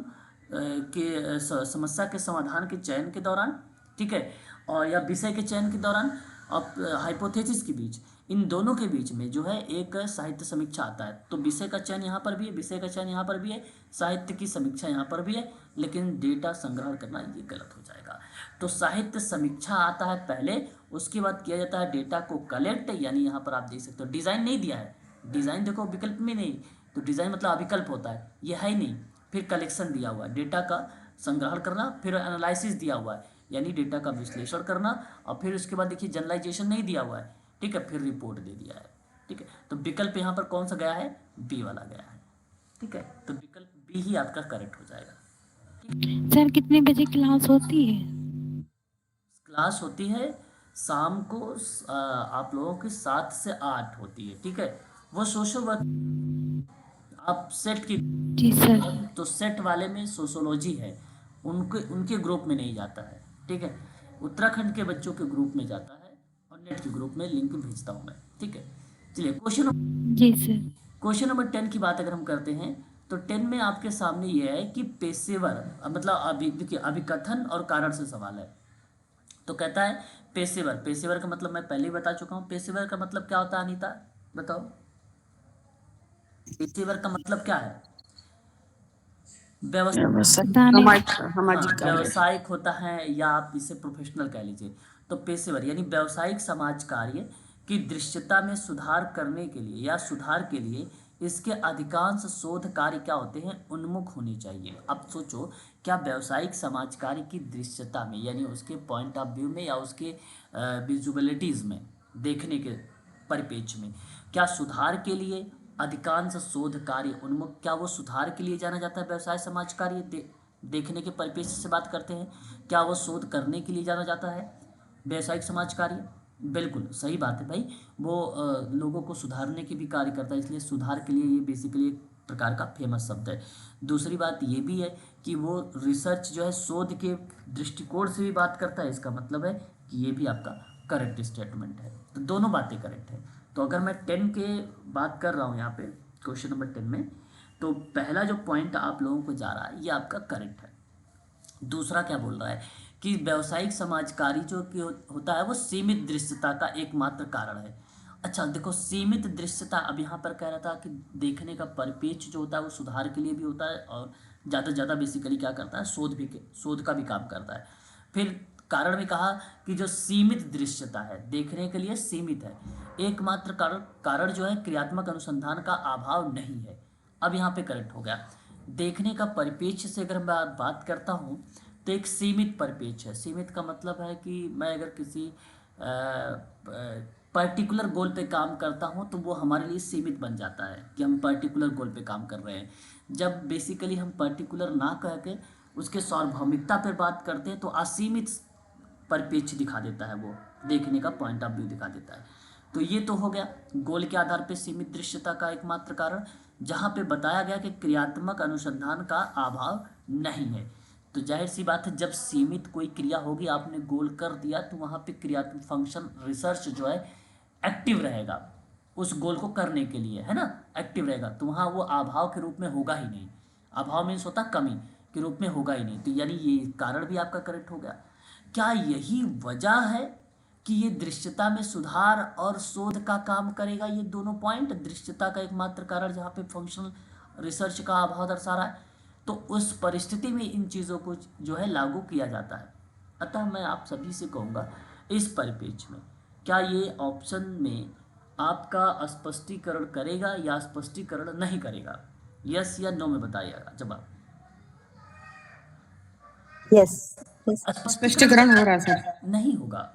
के समस्या के समाधान के चयन के दौरान, ठीक है, और या विषय के चयन के दौरान अब हाइपोथेसिस के बीच, इन दोनों के बीच में जो है एक साहित्य समीक्षा आता है। तो विषय का चयन यहाँ पर भी है, विषय का चयन यहाँ पर भी है, साहित्य की समीक्षा यहाँ पर भी है, लेकिन डेटा संग्रह करना ये गलत हो जाएगा। तो साहित्य समीक्षा आता है पहले, उसके बाद किया जाता है डेटा को कलेक्ट, यानी यहाँ पर आप देख सकते हो डिज़ाइन नहीं दिया है, डिज़ाइन देखो विकल्प में नहीं, तो डिज़ाइन मतलब अविकल्प होता है, ये है ही नहीं। फिर कलेक्शन दिया हुआ है, डेटा का संग्रहण करना, फिर एनालिसिस दिया हुआ है यानी डेटा का विश्लेषण करना, और फिर उसके बाद देखिए जनरलाइजेशन नहीं दिया हुआ है, ठीक है, फिर रिपोर्ट दे दिया है, ठीक है। तो विकल्प यहाँ पर कौन सा गया है, बी वाला गया है, ठीक है। तो विकल्प बी ही आपका करेक्ट हो जाएगा। सर कितने बजे क्लास होती है? क्लास होती है शाम को आप लोगों की 7 से 8 होती है, ठीक है। वो सोशल वर्क आप सेट की, जी सर। तो सेट वाले में सोशोलॉजी है, उनके उनके ग्रुप में नहीं जाता है, ठीक है। उत्तराखंड के बच्चों के ग्रुप में जाता है और नेट के ग्रुप में लिंक भेजता हूँ मैं, ठीक है। चलिए जी सर। क्वेश्चन नंबर 10 की बात अगर हम करते हैं तो 10 में आपके सामने ये है कि पेशेवर, मतलब अभी देखिए अभिकथन और कारण से सवाल है। तो कहता है पेशेवर, पेशेवर का मतलब मैं पहले ही बता चुका हूँ। पेशेवर का मतलब क्या होता है अनीता, बताओ, पेशेवर का मतलब क्या है? व्यावसायिक दाने सामाजिक हाँ, कार्य। व्यावसायिक होता है या आप इसे प्रोफेशनल कह लीजिए। तो पेशेवर यानी व्यावसायिक समाज कार्य की दृश्यता में सुधार करने के लिए या सुधार के लिए इसके अधिकांश शोध कार्य क्या होते हैं, उन्मुख होने चाहिए। अब सोचो, क्या व्यावसायिक समाज कार्य की दृश्यता में यानी उसके पॉइंट ऑफ व्यू में या उसके विजुअलिटीज़ में, देखने के परिप्रेक्ष्य में, क्या सुधार के लिए अधिकांश शोध कार्य उन्मुख, क्या वो सुधार के लिए जाना जाता है? व्यवसाय समाज कार्य देखने के परिप्रेक्ष्य से बात करते हैं, क्या वो शोध करने के लिए जाना जाता है व्यवसायिक समाज कार्य? बिल्कुल सही बात है भाई, वो लोगों को सुधारने के भी कार्य करता है, इसलिए सुधार के लिए ये बेसिकली एक प्रकार का फेमस शब्द है। दूसरी बात ये भी है कि वो रिसर्च जो है शोध के दृष्टिकोण से भी बात करता है, इसका मतलब है कि ये भी आपका करेक्ट स्टेटमेंट है। तो दोनों बातें करेक्ट है। तो अगर मैं 10 के बात कर रहा हूँ यहाँ पे क्वेश्चन नंबर 10 में, तो पहला जो पॉइंट आप लोगों को जा रहा है ये आपका करेक्ट है। दूसरा क्या बोल रहा है कि व्यावसायिक समाज कार्य जो कि होता है वो सीमित दृश्यता का एकमात्र कारण है। अच्छा देखो, सीमित दृश्यता, अब यहाँ पर कह रहा था कि देखने का परिप्रेक्ष्य जो होता है वो सुधार के लिए भी होता है और ज़्यादा से ज़्यादा बेसिकली क्या करता है, शोध का भी काम करता है। फिर कारण में कहा कि जो सीमित दृश्यता है, देखने के लिए सीमित है, एकमात्र कारण जो है क्रियात्मक अनुसंधान का अभाव नहीं है। अब यहाँ पे करेक्ट हो गया। देखने का परिप्रेक्ष्य से अगर मैं बात करता हूँ तो एक सीमित परिप्रेक्ष्य है। सीमित का मतलब है कि मैं अगर किसी पर्टिकुलर गोल पे काम करता हूँ तो वो हमारे लिए सीमित बन जाता है कि हम पर्टिकुलर गोल पे काम कर रहे हैं। जब बेसिकली हम पर्टिकुलर ना कह के उसके सार्वभौमिकता पर बात करते हैं तो असीमित परिप्रेक्ष्य दिखा देता है, वो देखने का पॉइंट ऑफ व्यू दिखा देता है। तो ये तो हो गया गोल के आधार पे सीमित दृश्यता का एकमात्र कारण, जहाँ पे बताया गया कि क्रियात्मक अनुसंधान का अभाव नहीं है। तो जाहिर सी बात है, जब सीमित कोई क्रिया होगी, आपने गोल कर दिया, तो वहाँ पे क्रियात्मक फंक्शन रिसर्च जो है एक्टिव रहेगा उस गोल को करने के लिए, है ना, एक्टिव रहेगा। तो वहाँ वो अभाव के रूप में होगा ही नहीं। अभाव मीन्स होता कमी के रूप में होगा ही नहीं। तो यानी ये कारण भी आपका करेक्ट हो गया। क्या यही वजह है कि ये दृश्यता में सुधार और शोध का काम करेगा? ये दोनों पॉइंट, दृश्यता का एकमात्र कारण जहाँ पे फंक्शनल रिसर्च का अभाव दर्शा रहा है, तो उस परिस्थिति में इन चीज़ों को जो है लागू किया जाता है। अतः मैं आप सभी से कहूँगा, इस परिप्रेक्ष्य में क्या ये ऑप्शन में आपका स्पष्टीकरण करेगा या स्पष्टीकरण नहीं करेगा? यस या नो में बताइएगा जवाब। यस यस स्पष्टीकरण हो रहा है सर। नहीं होगा।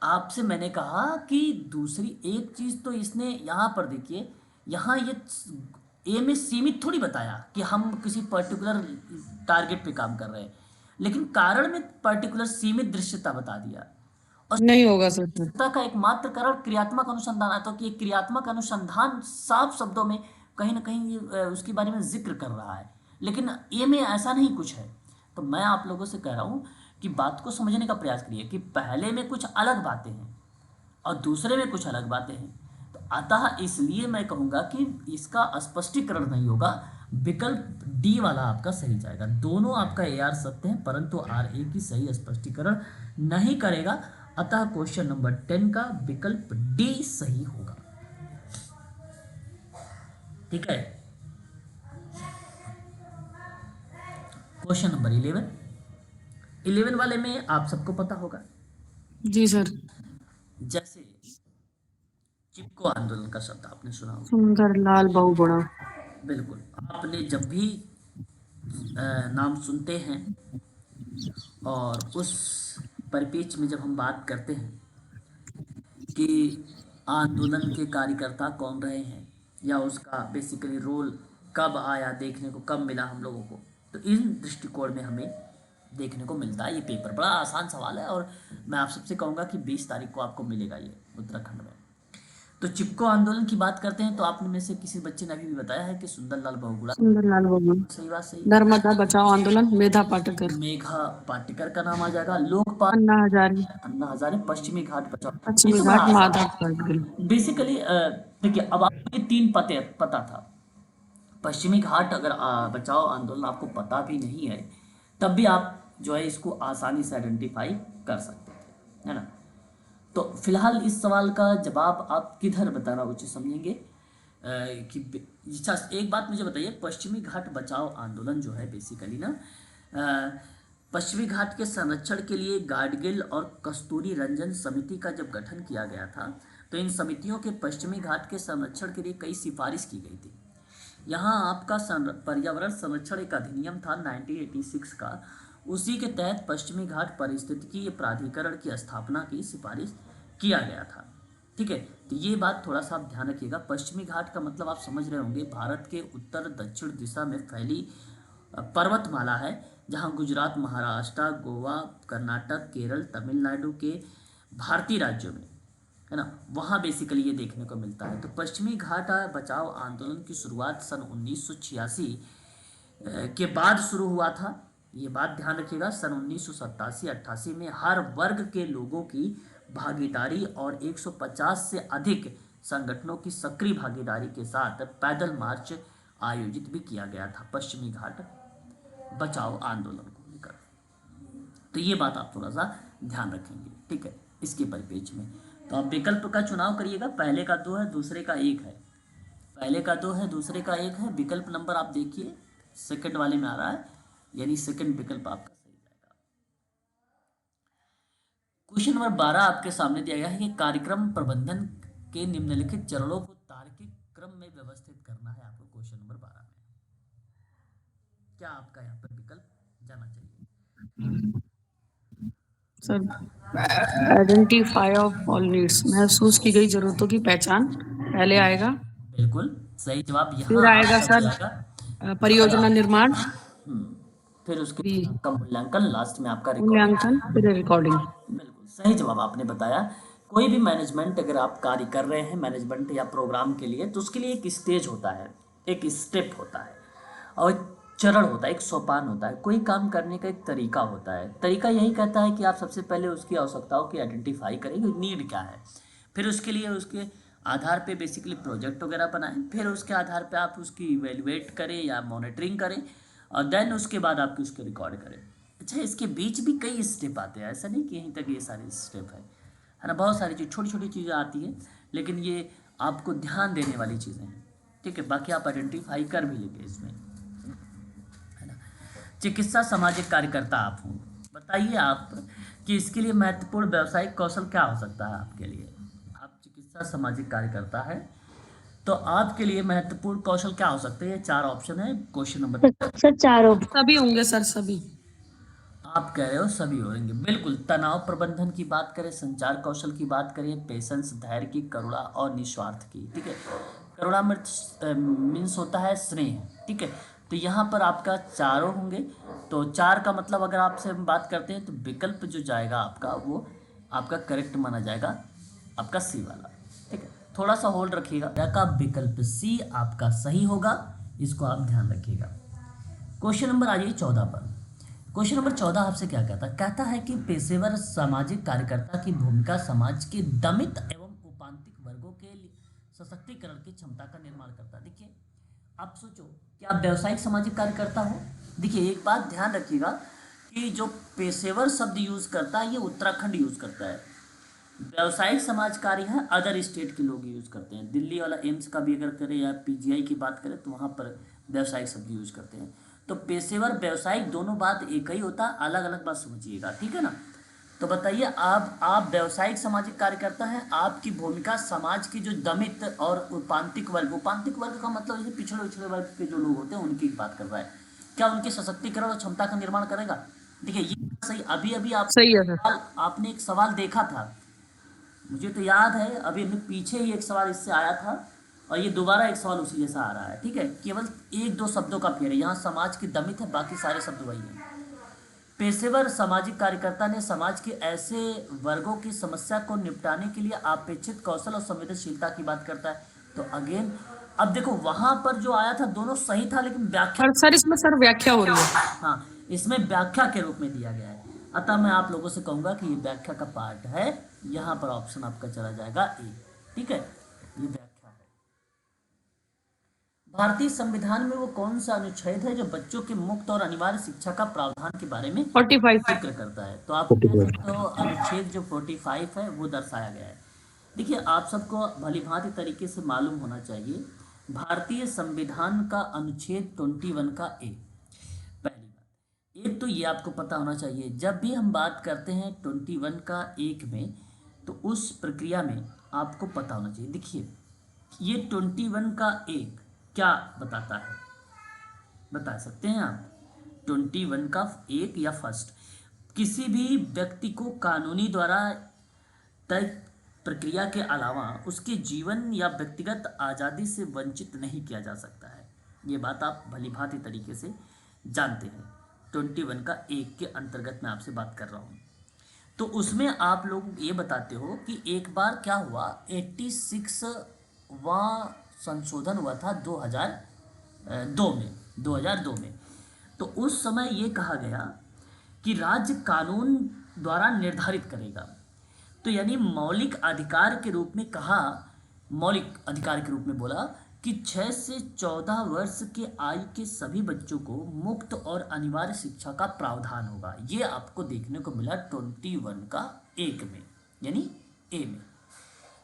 आपसे मैंने कहा कि दूसरी एक चीज़ तो इसने यहाँ पर देखिए, यहाँ ये ए में सीमित थोड़ी बताया कि हम किसी पर्टिकुलर टारगेट पे काम कर रहे हैं, लेकिन कारण में पर्टिकुलर सीमित दृश्यता बता दिया। और नहीं होगा सर। दृश्यता का एकमात्र कारण क्रियात्मक अनुसंधान है, तो कि क्रियात्मक अनुसंधान साफ शब्दों में कहीं ना कहीं उसके बारे में जिक्र कर रहा है, लेकिन ए में ऐसा नहीं कुछ है। तो मैं आप लोगों से कह रहा हूँ कि बात को समझने का प्रयास करिए कि पहले में कुछ अलग बातें हैं और दूसरे में कुछ अलग बातें हैं। तो अतः इसलिए मैं कहूँगा कि इसका स्पष्टीकरण नहीं होगा, विकल्प डी वाला आपका सही जाएगा। दोनों आपका ए आर सत्य है, परंतु आर ए की सही स्पष्टीकरण नहीं करेगा। अतः क्वेश्चन नंबर 10 का विकल्प डी सही होगा। ठीक है। क्वेश्चन नंबर 11 वाले में आप सबको पता होगा। जी सर। जैसे चिपको आंदोलन का शब्द आपने सुना होगा। सुंदरलाल बहुगुणा। बिल्कुल, आपने जब भी नाम सुनते हैं और उस परिप्रेक्ष्य में जब हम बात करते हैं कि आंदोलन के कार्यकर्ता कौन रहे हैं या उसका बेसिकली रोल कब आया, देखने को कब मिला हम लोगों को, तो इन दृष्टिकोण में हमें देखने को मिलता है। ये पेपर बड़ा आसान सवाल है और मैं आप सबसे कहूँगा कि 20 तारीख को आपको मिलेगा ये उत्तराखंड में। तो चिपको आंदोलन की बात करते हैं तो आपने में से किसी बच्चे ने अभी भी बताया है कि सुंदरलाल बहुगुणा। सुंदरलाल बहुगुणा। सही बात, सही। नर्मदा बचाओ आंदोलन मेधा पाटकर। मेघा पाटेकर का नाम आ जाएगा। लोकपाल अन्ना हजारे। अन्ना हजारे। पश्चिमी घाट बचाओ, ये पश्चिमी तो बड़ा घाट आसान माधव गाडगिल। बेसिकली। देखिए, अब आपको ये 3 पता था। पश्चिमी घाट अगर बचाओ आंदोलन आपको पता भी नहीं है तब भी आप जो है इसको आसानी से आइडेंटिफाई कर सकते थे, है ना। तो फिलहाल इस सवाल का जवाब आप किधर बताना उचित समझेंगे कि अच्छा, एक बात मुझे बताइए, पश्चिमी घाट बचाओ आंदोलन जो है बेसिकली ना पश्चिमी घाट के संरक्षण के लिए गाडगिल और कस्तूरी रंजन समिति का जब गठन किया गया था तो इन समितियों के पश्चिमी घाट के संरक्षण के लिए कई सिफारिश की गई थी। यहाँ आपका पर्यावरण संरक्षण एक अधिनियम था 1986 का, उसी के तहत पश्चिमी घाट पारिस्थितिकी प्राधिकरण की स्थापना की सिफारिश किया गया था। ठीक है, तो ये बात थोड़ा सा आप ध्यान रखिएगा। पश्चिमी घाट का मतलब आप समझ रहे होंगे, भारत के उत्तर दक्षिण दिशा में फैली पर्वतमाला है जहाँ गुजरात, महाराष्ट्र, गोवा, कर्नाटक, केरल, तमिलनाडु के भारतीय राज्यों में, है ना, वहाँ बेसिकली ये देखने को मिलता है। तो पश्चिमी घाट बचाओ आंदोलन की शुरुआत सन 1986 के बाद शुरू हुआ था। ये बात ध्यान रखिएगा, सन 1987-88 में हर वर्ग के लोगों की भागीदारी और 150 से अधिक संगठनों की सक्रिय भागीदारी के साथ पैदल मार्च आयोजित भी किया गया था पश्चिमी घाट बचाओ आंदोलन को लेकर। तो ये बात आप थोड़ा सा ध्यान रखेंगे, ठीक है, इसके परिप्रेक्ष्य में। तो आप विकल्प का चुनाव करिएगा। पहले का 2 है, दूसरे का 1 है। पहले का 2 है, दूसरे का 1 है। विकल्प नंबर आप देखिए सेकंड वाले में आ रहा है, यानी सेकंड विकल्प आपका सही रहेगा। क्वेश्चन नंबर 12 आपके सामने दिया गया है कि कार्यक्रम प्रबंधन के निम्नलिखित चरणों को तार्किक क्रम में व्यवस्थित करना है आपको। क्वेश्चन नंबर 12 में क्या आपका यहाँ पर विकल्प जाना चाहिए? Sir, identify of all needs, महसूस की गई जरूरतों की पहचान पहले आएगा। बिल्कुल सही जवाब। फिर यहाँ आएगा आपका सर जाएगा परियोजना निर्माण, फिर उसके बी बाद आपका मूल्यांकन, लास्ट में आपका रिकॉर्डिंग। मूल्यांकन, फिर रिकॉर्डिंग। बिल्कुल सही जवाब आपने बताया। कोई भी मैनेजमेंट अगर आप कार्य कर रहे हैं मैनेजमेंट या प्रोग्राम के लिए, तो उसके लिए एक स्टेज होता है, एक स्टेप होता है और चरण होता है, एक सोपान होता है। कोई काम करने का एक तरीका होता है। तरीका यही कहता है कि आप सबसे पहले उसकी आवश्यकताओं की आइडेंटिफाई करें कि नीड क्या है, फिर उसके लिए उसके आधार पे बेसिकली प्रोजेक्ट वगैरह बनाएं, फिर उसके आधार पे आप उसकी इवेलुएट करें या मॉनिटरिंग करें और देन उसके बाद आप उसको रिकॉर्ड करें। अच्छा, इसके बीच भी कई स्टेप आते हैं, ऐसा नहीं कि यहीं तक ये सारे स्टेप है ना। बहुत सारी चीज़, छोटी छोटी चीज़ें आती हैं, लेकिन ये आपको ध्यान देने वाली चीज़ें हैं, ठीक है। बाकी आप आइडेंटिफाई कर भी लेंगे इसमें, है ना। चिकित्सा सामाजिक कार्यकर्ता आप हों, बताइए आप कि इसके लिए महत्वपूर्ण व्यावसायिक कौशल क्या हो सकता है आपके लिए। आप चिकित्सा सामाजिक कार्यकर्ता है तो आपके लिए महत्वपूर्ण कौशल क्या हो सकते हैं। 4 ऑप्शन है क्वेश्चन नंबर। सर 4 सभी होंगे सर, सभी। आप कह रहे हो सभी होंगे, बिल्कुल। तनाव प्रबंधन की बात करें, संचार कौशल की बात करें, पेशेंस धैर्य की, करुणा और निस्वार्थ की, ठीक है। करुणा मीन्स होता है स्नेह, ठीक है। तो यहाँ पर आपका चारों होंगे। तो 4 का मतलब अगर आपसे हम बात करते हैं तो विकल्प जो जाएगा आपका वो आपका करेक्ट माना जाएगा, आपका सी वाला, ठीक है। थोड़ा सा होल्ड रखिएगा, का विकल्प सी आपका सही होगा, इसको आप ध्यान रखिएगा। क्वेश्चन नंबर आ जाइए 14 पर। क्वेश्चन नंबर 14 आपसे क्या कहता है कि पेशेवर सामाजिक कार्यकर्ता की भूमिका समाज के दमित एवं उपांतिक वर्गों के सशक्तिकरण की क्षमता का निर्माण करता है। देखिए, आप सोचो कि आप व्यावसायिक सामाजिक कार्यकर्ता हो। देखिए, एक बात ध्यान रखिएगा कि जो पेशेवर शब्द यूज करता है ये उत्तराखंड यूज करता है। व्यावसायिक समाज कार्य है अदर स्टेट के लोग यूज करते हैं। दिल्ली वाला एम्स का भी अगर करें या पीजीआई की बात करें तो वहाँ पर व्यावसायिक शब्द यूज करते हैं। तो पेशेवर व्यावसायिक दोनों बात एक ही होता है, अलग अलग बात समझिएगा, ठीक है ना। तो बताइए, आप व्यावसायिक सामाजिक कार्यकर्ता हैं, आपकी भूमिका समाज की जो दमित और उपांतिक वर्ग का मतलब जैसे पिछड़े उछड़े वर्ग के जो लोग होते हैं उनकी बात कर रहा है, क्या उनके सशक्तिकरण और क्षमता का निर्माण करेगा। देखिए ये सही, अभी अभी सही है सर। आपने एक सवाल देखा था, मुझे तो याद है, अभी अभी पीछे ही एक सवाल इससे आया था और ये दोबारा एक सवाल उसी जैसा आ रहा है। ठीक है, केवल एक दो शब्दों का फेर है, यहाँ समाज की दमित है, बाकी सारे शब्द वही हैं। पेशेवर सामाजिक कार्यकर्ता ने समाज के ऐसे वर्गों की समस्या को निपटाने के लिए अपेक्षित कौशल और संवेदनशीलता की बात करता है। तो अगेन अब देखो वहां पर जो आया था दोनों सही था, लेकिन व्याख्या, सर इसमें सर व्याख्या हो रही है। हाँ इसमें व्याख्या के रूप में दिया गया है, अतः मैं आप लोगों से कहूंगा कि ये व्याख्या का पार्ट है, यहाँ पर ऑप्शन आपका चला जाएगा ए। ठीक है, ये व्याख्या है। भारतीय संविधान में वो कौन सा अनुच्छेद है जो बच्चों के मुक्त और अनिवार्य शिक्षा का प्रावधान के बारे में 45। जिक्र करता है। तो आप कह सकते हो अनुच्छेद जो 45 है वो दर्शाया गया है। देखिए आप सबको भलीभांति तरीके से मालूम होना चाहिए, भारतीय संविधान का अनुच्छेद 21 का ए, पहली बात एक तो ये आपको पता होना चाहिए, जब भी हम बात करते हैं 21 का एक में तो उस प्रक्रिया में आपको पता होना चाहिए। देखिए ये 21 का एक क्या बताता है, बता सकते हैं आप? 21 का एक या फर्स्ट, किसी भी व्यक्ति को कानूनी द्वारा तय प्रक्रिया के अलावा उसके जीवन या व्यक्तिगत आज़ादी से वंचित नहीं किया जा सकता है। ये बात आप भलीभांति तरीके से जानते हैं। 21 का एक के अंतर्गत मैं आपसे बात कर रहा हूँ। तो उसमें आप लोग ये बताते हो कि एक बार क्या हुआ, 86वां संशोधन हुआ था 2002 में। तो उस समय ये कहा गया कि राज्य कानून द्वारा निर्धारित करेगा। तो यानी मौलिक अधिकार के रूप में कहा, मौलिक अधिकार के रूप में बोला कि 6 से 14 वर्ष के आयु के सभी बच्चों को मुक्त और अनिवार्य शिक्षा का प्रावधान होगा। ये आपको देखने को मिला 21 का एक में, यानी ए में।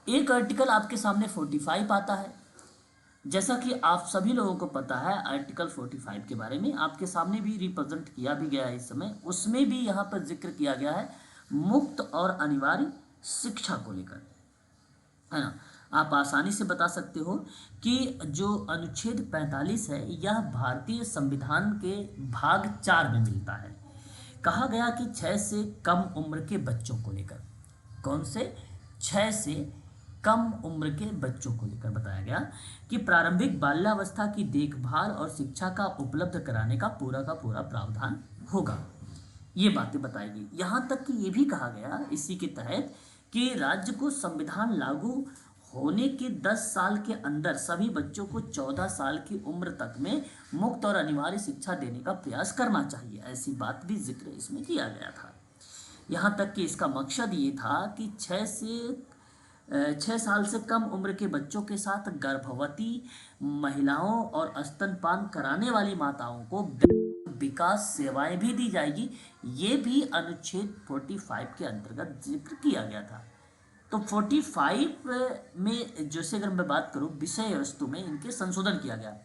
एक आर्टिकल आपके सामने 45 आता है, जैसा कि आप सभी लोगों को पता है आर्टिकल 45 के बारे में आपके सामने भी रिप्रेजेंट किया भी गया है इस समय। उसमें भी यहाँ पर जिक्र किया गया है मुक्त और अनिवार्य शिक्षा को लेकर, है ना। आप आसानी से बता सकते हो कि जो अनुच्छेद 45 है यह भारतीय संविधान के भाग 4 में मिलता है। कहा गया कि 6 से कम उम्र के बच्चों को लेकर, कौन से 6 से कम उम्र के बच्चों को लेकर बताया गया कि प्रारंभिक बाल्यावस्था की देखभाल और शिक्षा का उपलब्ध कराने का पूरा प्रावधान होगा। ये बातें बताई गई। यहाँ तक कि ये भी कहा गया इसी के तहत कि राज्य को संविधान लागू होने के 10 साल के अंदर सभी बच्चों को 14 साल की उम्र तक में मुक्त और अनिवार्य शिक्षा देने का प्रयास करना चाहिए। ऐसी बात भी जिक्र इसमें किया गया था। यहाँ तक कि इसका मकसद ये था कि 6 साल से कम उम्र के बच्चों के साथ गर्भवती महिलाओं और स्तनपान कराने वाली माताओं को विकास सेवाएं भी दी जाएगी। ये भी अनुच्छेद 45 के अंतर्गत जिक्र किया गया था। तो 45 में जैसे अगर मैं बात करूं विषय वस्तु में इनके संशोधन किया गया,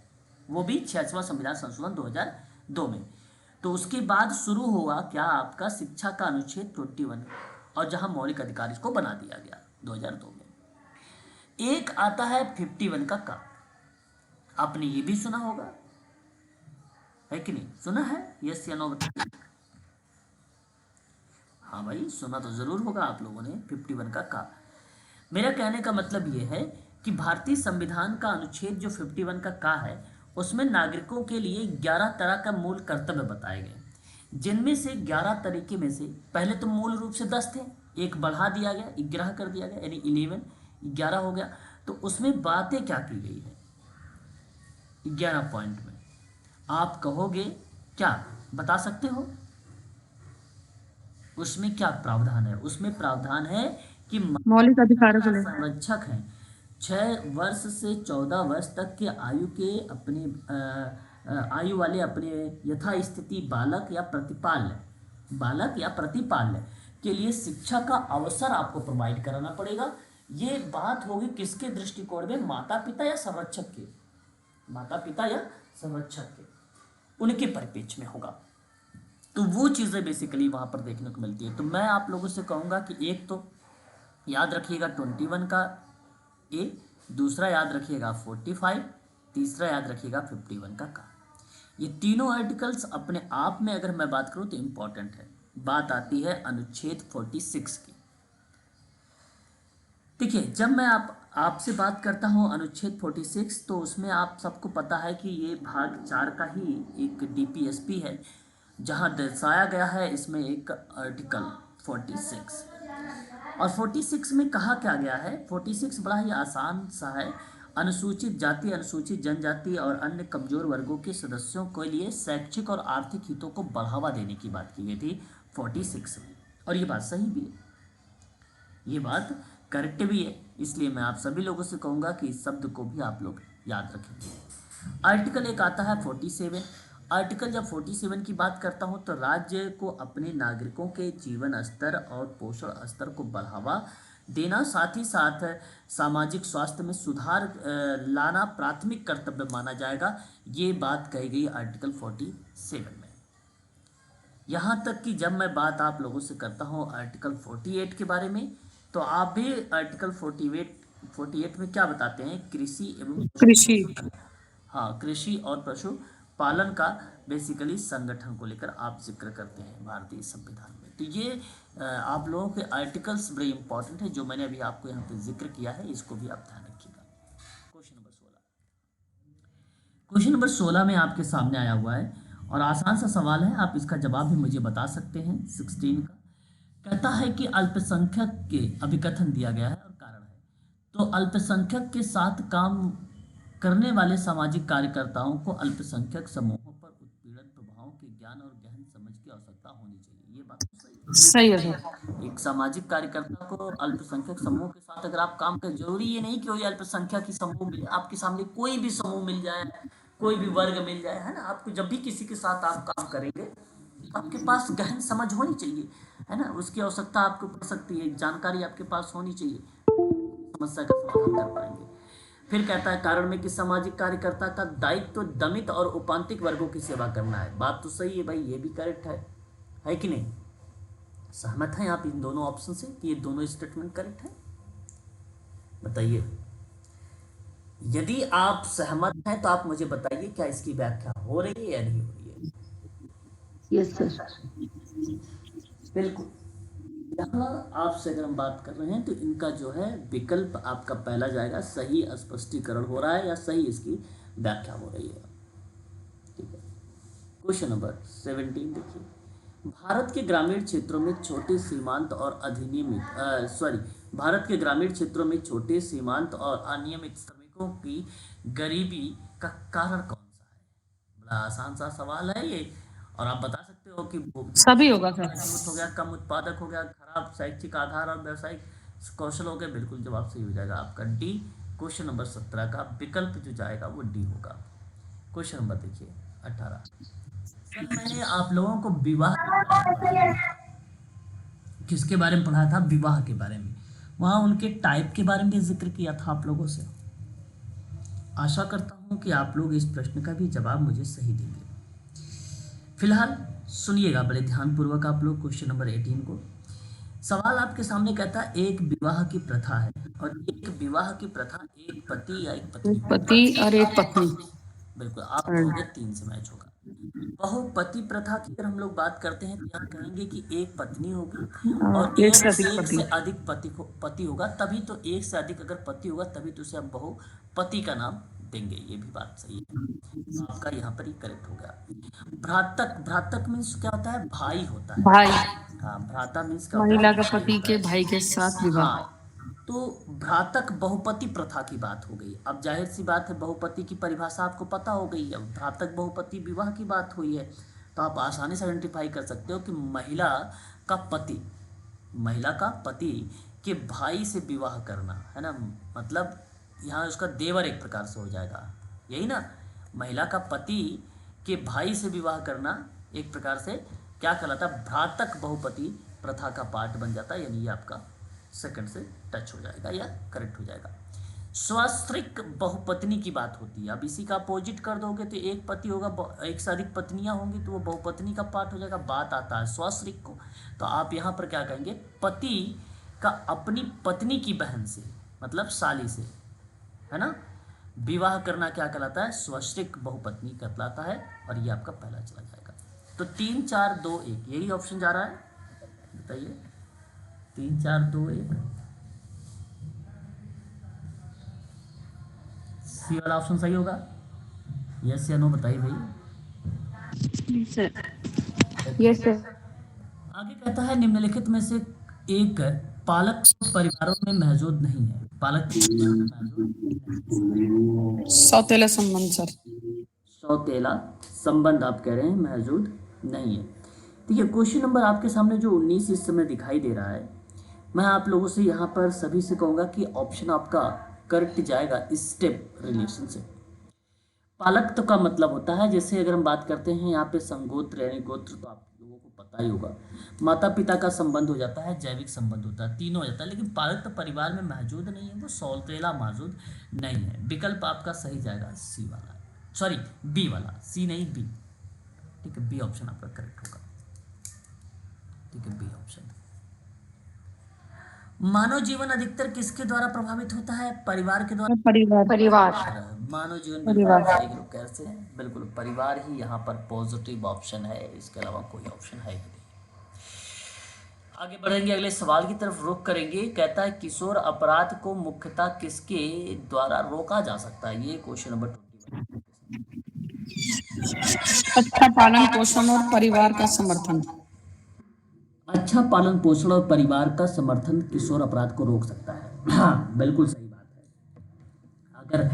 वो भी 66वां संविधान संशोधन 2002 में। तो उसके बाद शुरू हुआ क्या आपका शिक्षा का अनुच्छेद 21 और जहां मौलिक अधिकार इसको बना दिया गया 2002 में। एक आता है 51 का आपने ये भी सुना होगा, है कि नहीं? सुना है? यस या नो बताइए। हाँ भाई सुना तो जरूर होगा आप लोगों ने 51 का। मेरा कहने का मतलब ये है कि भारतीय संविधान का अनुच्छेद जो 51 का है उसमें नागरिकों के लिए 11 तरह का मूल कर्तव्य बताए गए, जिनमें से 11 तरीके में से पहले तो मूल रूप से 10 थे, एक बढ़ा दिया गया 11 कर दिया गया, यानी 11 हो गया। तो उसमें बातें क्या की गई है 11 पॉइंट में, आप कहोगे क्या बता सकते हो? उसमें क्या प्रावधान है? उसमें प्रावधान है कि मौलिक अधिकारों को लेकर संरक्षक हैं 6 वर्ष से 14 वर्ष तक के आयु के अपने आयु वाले अपने यथास्थिति बालक या प्रतिपाल्य के लिए शिक्षा का अवसर आपको प्रोवाइड कराना पड़ेगा। ये बात होगी किसके दृष्टिकोण में? माता पिता या संरक्षक के, उनके परिप्रेक्ष्य में होगा। तो वो चीज़ें बेसिकली वहाँ पर देखने को मिलती है। तो मैं आप लोगों से कहूँगा कि एक तो याद रखिएगा 21 का ए, दूसरा याद रखिएगा 45, तीसरा याद रखिएगा 51 का। ये तीनों आर्टिकल्स अपने आप में अगर मैं बात करूँ तो इम्पॉर्टेंट है। बात आती है अनुच्छेद 46 की। देखिए, जब मैं आपसे बात करता हूँ अनुच्छेद 46, तो उसमें आप सबको पता है कि ये भाग 4 का ही एक डीपीएसपी है, जहाँ दर्शाया गया है इसमें एक आर्टिकल 46। और 46 में कहा क्या गया है, 46 बड़ा ही आसान सा है। अनुसूचित जाति, अनुसूचित जनजाति और अन्य कमजोर वर्गों के सदस्यों के लिए शैक्षिक और आर्थिक हितों को बढ़ावा देने की बात की गई थी 46 में। और ये बात सही भी है, ये बात करेक्ट भी है। इसलिए मैं आप सभी लोगों से कहूँगा कि इस शब्द को भी आप लोग याद रखेंगे। आर्टिकल एक आता है 47। आर्टिकल जब 47 की बात करता हूँ तो राज्य को अपने नागरिकों के जीवन स्तर और पोषण स्तर को बढ़ावा देना, साथ ही साथ सामाजिक स्वास्थ्य में सुधार लाना प्राथमिक कर्तव्य माना जाएगा। ये बात कही गई आर्टिकल 47 में। यहाँ तक कि जब मैं बात आप लोगों से करता हूँ आर्टिकल 48 के बारे में, तो आप भी आर्टिकल 48 में क्या बताते हैं, कृषि एवं कृषि। हाँ, कृषि और पशुपालन का बेसिकली संगठन को लेकर आप जिक्र करते हैं भारतीय संविधान में। तो ये आप लोगों के आर्टिकल्स बड़े इंपॉर्टेंट है, जो मैंने अभी आपको यहाँ पे जिक्र किया है, इसको भी आप ध्यान रखिएगा। क्वेश्चन नंबर 16 में आपके सामने आया हुआ है और आसान सा सवाल है, आप इसका जवाब भी मुझे बता सकते हैं। 16 का कहता है कि अल्पसंख्यक के अभिकथन दिया गया है और कारण है। तो अल्पसंख्यक के साथ काम करने वाले सामाजिक कार्यकर्ताओं को अल्पसंख्यक समूहों पर उत्पीड़न प्रभावों के ज्ञान और गहन समझ की आवश्यकता होनी चाहिए। ये बात सही है सर। एक सामाजिक कार्यकर्ता को अल्पसंख्यक समूह के साथ अगर आप काम करें, जरूरी ये नहीं कि वही अल्पसंख्यक ही समूह मिले, आपके सामने कोई भी समूह मिल जाए, कोई भी वर्ग मिल जाए, है ना। आपको जब भी किसी के साथ आप काम करेंगे, आपके पास गहन समझ होनी चाहिए, है ना। उसकी आवश्यकता आपको पड़ सकती है, जानकारी आपके पास होनी चाहिए, समस्या का समाधान कर पाएंगे। फिर कहता है कारण में कि सामाजिक कार्यकर्ता का दायित्व तो दमित और उपांतिक वर्गों की सेवा करना है। बात तो सही है भाई, ये भी करेक्ट है कि नहीं। सहमत हैं आप इन दोनों ऑप्शन से कि ये दोनों स्टेटमेंट करेक्ट है? बताइए। यदि आप सहमत हैं तो आप मुझे बताइए, क्या इसकी व्याख्या हो रही है या नहीं हो रही है? Yes sir. बिल्कुल। यहाँ आपसे अगर हम बात कर रहे हैं तो इनका जो है विकल्प आपका पहला जाएगा, सही स्पष्टीकरण हो रहा है या सही इसकी व्याख्या हो रही है। ठीक है। क्वेश्चन नंबर 17 देखिए। भारत के ग्रामीण क्षेत्रों में छोटे सीमांत और भारत के ग्रामीण क्षेत्रों में छोटे सीमांत और अनियमित श्रमिकों की गरीबी का कारण कौन सा है? बड़ा आसान सा सवाल है ये, और आप बता सकते हो कि सभी होगा सर। हो गया, कम उत्पादक हो गया, खराब शैक्षिक आधार और व्यावसायिक कौशल हो गया। बिल्कुल जवाब सही हो जाएगा आपका डी। क्वेश्चन नंबर 17 का विकल्प जो जाएगा वो डी होगा। क्वेश्चन नंबर देखिए 18। मैंने आप लोगों को विवाह किसके बारे में पढ़ाया था? विवाह के बारे में। वहाँ उनके टाइप के बारे में जिक्र किया था आप लोगों से। आशा करता हूँ कि आप लोग इस प्रश्न का भी जवाब मुझे सही देंगे। फिलहाल सुनिएगा बड़े ध्यानपूर्वक आप लोग क्वेश्चन नंबर 18 को। सवाल आपके सामने कहता है एक विवाह की प्रथा है, और एक विवाह की प्रथा एक पति या एक पत्नी, पति और एक पत्नी। बिल्कुल, आप लोगों 3 से मैच होगा। बहुपति प्रथा की अगर हम लोग बात करते हैं तो यहाँ कहेंगे कि एक पत्नी होगी और एक से अधिक पति होगा, तभी तो एक से अधिक अगर पति होगा तभी तो उसे हम बहुपति का नाम देंगे। ये भी बात सही है, तो आपका यहाँ पर ही करेक्ट हो गया। भ्रातक मीन्स क्या होता है? भाई होता है। भाई। हाँ, भ्राता मीन्स क्या? महिला का पति के भाई के साथ विवाह। हाँ, तो भ्रातक बहुपति प्रथा की बात हो गई। अब जाहिर सी बात है, बहुपति की परिभाषा आपको पता हो गई। अब भ्रातक बहुपति विवाह की बात हुई है तो आप आसानी से आइडेंटिफाई कर सकते हो कि महिला का पति के भाई से विवाह करना, है ना। मतलब यहाँ उसका देवर एक प्रकार से हो जाएगा, यही ना। महिला का पति के भाई से विवाह करना एक प्रकार से क्या कहलाता है? भ्रातक बहुपति प्रथा का पार्ट बन जाता है, यानी ये आपका सेकंड से टच हो जाएगा या करेक्ट हो जाएगा। स्वाश्रिक बहुपत्नी की बात होती है। अब इसी का अपोजिट कर दोगे तो एक पति होगा, एक से अधिक पत्नियां होंगी तो वो बहुपत्नी का पार्ट हो जाएगा। बात आता है स्वाश्रिक को, तो आप यहाँ पर क्या कहेंगे, पति का अपनी पत्नी की बहन से मतलब साली से, है ना, विवाह करना क्या कहलाता है, स्वाश्रिक बहुपत्नी कहलाता है। और ये आपका पहला चला जाएगा। तो 3 4 2 1 यही ऑप्शन जा रहा है, बताइए। 3 4 2 1 सी वाला ऑप्शन सही होगा, यस या नो बताइए भाई। Sir yes sir. आगे कहता है निम्नलिखित में से एक पालक परिवारों में मौजूद नहीं है। पालक परिवार में मौजूद सौतेला संबंध सर। सौतेला संबंध आप कह रहे हैं मौजूद नहीं है। देखिए क्वेश्चन नंबर आपके सामने जो 19 इस समय दिखाई दे रहा है, मैं आप लोगों से यहाँ पर सभी से कहूँगा कि ऑप्शन आपका करेक्ट जाएगा स्टेप रिलेशन से। पालक का मतलब होता है, जैसे अगर हम बात करते हैं यहाँ पे संगोत्र यानी गोत्र, तो आप लोगों को पता ही होगा। माता पिता का संबंध हो जाता है, जैविक संबंध होता है, तीनों हो जाता है। लेकिन पालक तो परिवार में मौजूद नहीं है, वो सौतेला मौजूद नहीं है। विकल्प आपका सही जाएगा सी वाला, सॉरी बी वाला, सी नहीं बी, ठीक है, बी ऑप्शन आपका करेक्ट होगा, ठीक है, बी ऑप्शन। मानव जीवन अधिकतर किसके द्वारा प्रभावित होता है, परिवार के द्वारा। परिवार मानव जीवन परिवार। बिल्कुल लोग कैसे हैं, बिल्कुल परिवार ही यहाँ पर पॉजिटिव ऑप्शन है, इसके अलावा कोई ऑप्शन है ही नहीं। आगे बढ़ेंगे, अगले सवाल की तरफ रुख करेंगे। कहता है किशोर अपराध को मुख्यतः किसके द्वारा रोका जा सकता है, ये क्वेश्चन नंबर 21। अच्छा पालन पोषण और परिवार का समर्थन। अच्छा पालन पोषण और परिवार का समर्थन किशोर अपराध को रोक सकता है। हाँ बिल्कुल सही बात है। अगर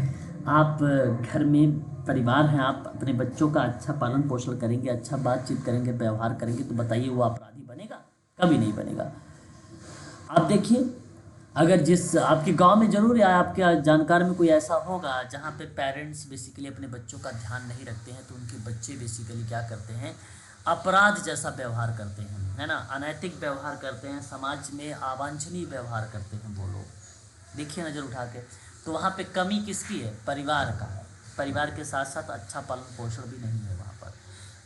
आप घर में परिवार हैं, आप अपने बच्चों का अच्छा पालन पोषण करेंगे, अच्छा बातचीत करेंगे, व्यवहार करेंगे, तो बताइए वो अपराधी बनेगा, कभी नहीं बनेगा। आप देखिए, अगर जिस आपके गांव में जरूर या आपके जानकार में कोई ऐसा होगा जहाँ पे पेरेंट्स बेसिकली अपने बच्चों का ध्यान नहीं रखते हैं, तो उनके बच्चे बेसिकली क्या करते हैं, अपराध जैसा व्यवहार करते हैं, है ना, अनैतिक व्यवहार करते हैं, समाज में अवांछनीय व्यवहार करते हैं वो लोग। देखिए नज़र उठा के, तो वहाँ पे कमी किसकी है, परिवार का है। परिवार के साथ साथ अच्छा पालन पोषण भी नहीं है वहाँ पर।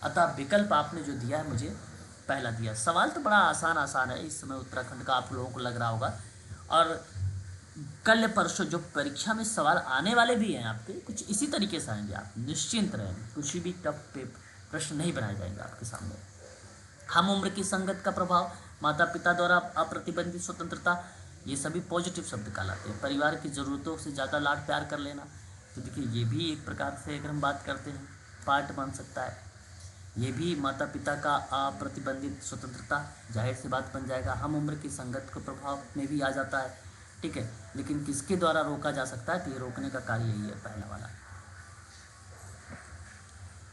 अतः विकल्प आपने जो दिया है मुझे पहला दिया। सवाल तो बड़ा आसान है, इस समय उत्तराखंड का आप लोगों को लग रहा होगा, और कल परसों जो परीक्षा में सवाल आने वाले भी हैं आपके, कुछ इसी तरीके से आएंगे। आप निश्चिंत रहें, कुछ भी टफ प्रश्न नहीं बनाए जाएंगे आपके सामने। हम उम्र की संगत का प्रभाव, माता पिता द्वारा अप्रतिबंधित स्वतंत्रता, ये सभी पॉजिटिव शब्द कहलाते हैं। परिवार की ज़रूरतों से ज़्यादा लाड प्यार कर लेना, तो देखिए ये भी एक प्रकार से अगर हम बात करते हैं पार्ट बन सकता है। ये भी माता पिता का अप्रतिबंधित स्वतंत्रता जाहिर सी बात बन जाएगा। हम उम्र की संगत के प्रभाव में भी आ जाता है, ठीक है। लेकिन किसके द्वारा रोका जा सकता है, तो ये रोकने का कार्य यही है पहला वाला।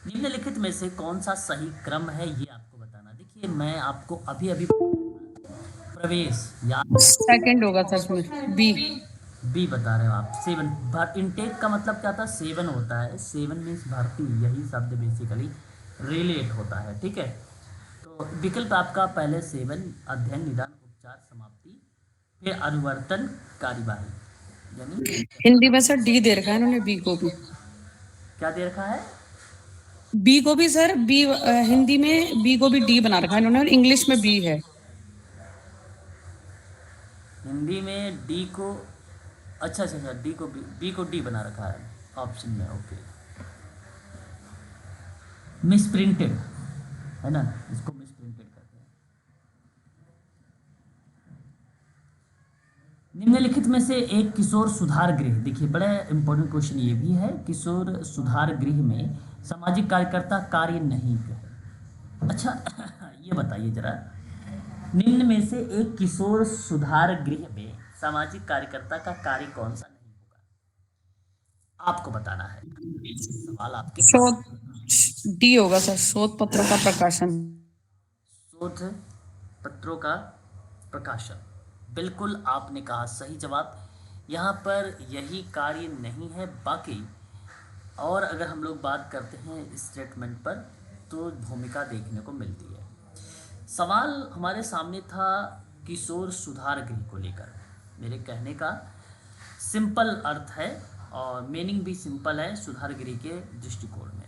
निम्नलिखित में से कौन सा सही क्रम है, ये आपको बताना। देखिए मैं आपको अभी अभी प्रवेश या सेकंड होगा सर इसमें, बी बता रहे हो आप। 7 इनटेक का मतलब क्या था, 7 होता है, 7 मीन्स भर्ती, यही शब्द बेसिकली रिलेट होता है, ठीक है। तो विकल्प आपका पहले 7 अध्ययन निदान उपचार समाप्ति, फिर अनुवर्तन कार्यवाही, यानी हिंदी में सर डी दे रखा है इन्होंने, बी को भी। क्या दे रखा है, बी को भी सर, बी हिंदी में बी को भी डी बना रखा है इन्होंने, और इंग्लिश में बी है। हिंदी में डी को, अच्छा, डी को बी को डी बना रखा है ऑप्शन में, ओके। मिसप्रिंटेड है ना, इसको मिसप्रिंटेड कहते हैं। निम्नलिखित में से एक किशोर सुधार गृह, देखिए बड़ा इंपॉर्टेंट क्वेश्चन ये भी है, किशोर सुधार गृह में सामाजिक कार्यकर्ता कार्य नहीं करे। अच्छा ये बताइए जरा, निम्न में से एक किशोर सुधार गृह में सामाजिक कार्यकर्ता का कार्य कौन सा नहीं होगा, आपको बताना है। सवाल आपके शोध, डी होगा सर, शोध पत्रों का प्रकाशन। शोध पत्रों का प्रकाशन, बिल्कुल आपने कहा सही जवाब। यहाँ पर यही कार्य नहीं है। बाकी और अगर हम लोग बात करते हैं स्टेटमेंट पर, तो भूमिका देखने को मिलती है। सवाल हमारे सामने था किशोर सुधार गृह को लेकर। मेरे कहने का सिंपल अर्थ है और मीनिंग भी सिंपल है सुधारगिरी के दृष्टिकोण में।